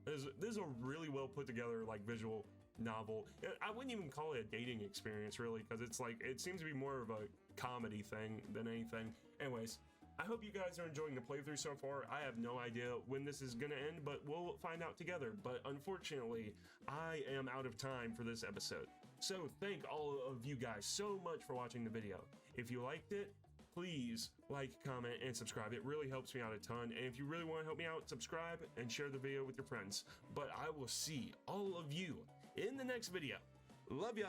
This is a really well put together like visual novel. I wouldn't even call it a dating experience really, because it's like, it seems to be more of a comedy thing than anything. Anyways, I hope you guys are enjoying the playthrough so far. I have no idea when this is gonna end, but we'll find out together. But unfortunately, I am out of time for this episode. So thank all of you guys so much for watching the video. If you liked it, please like, comment, and subscribe. It really helps me out a ton. And if you really want to help me out, subscribe and share the video with your friends. But I will see all of you in the next video. Love ya.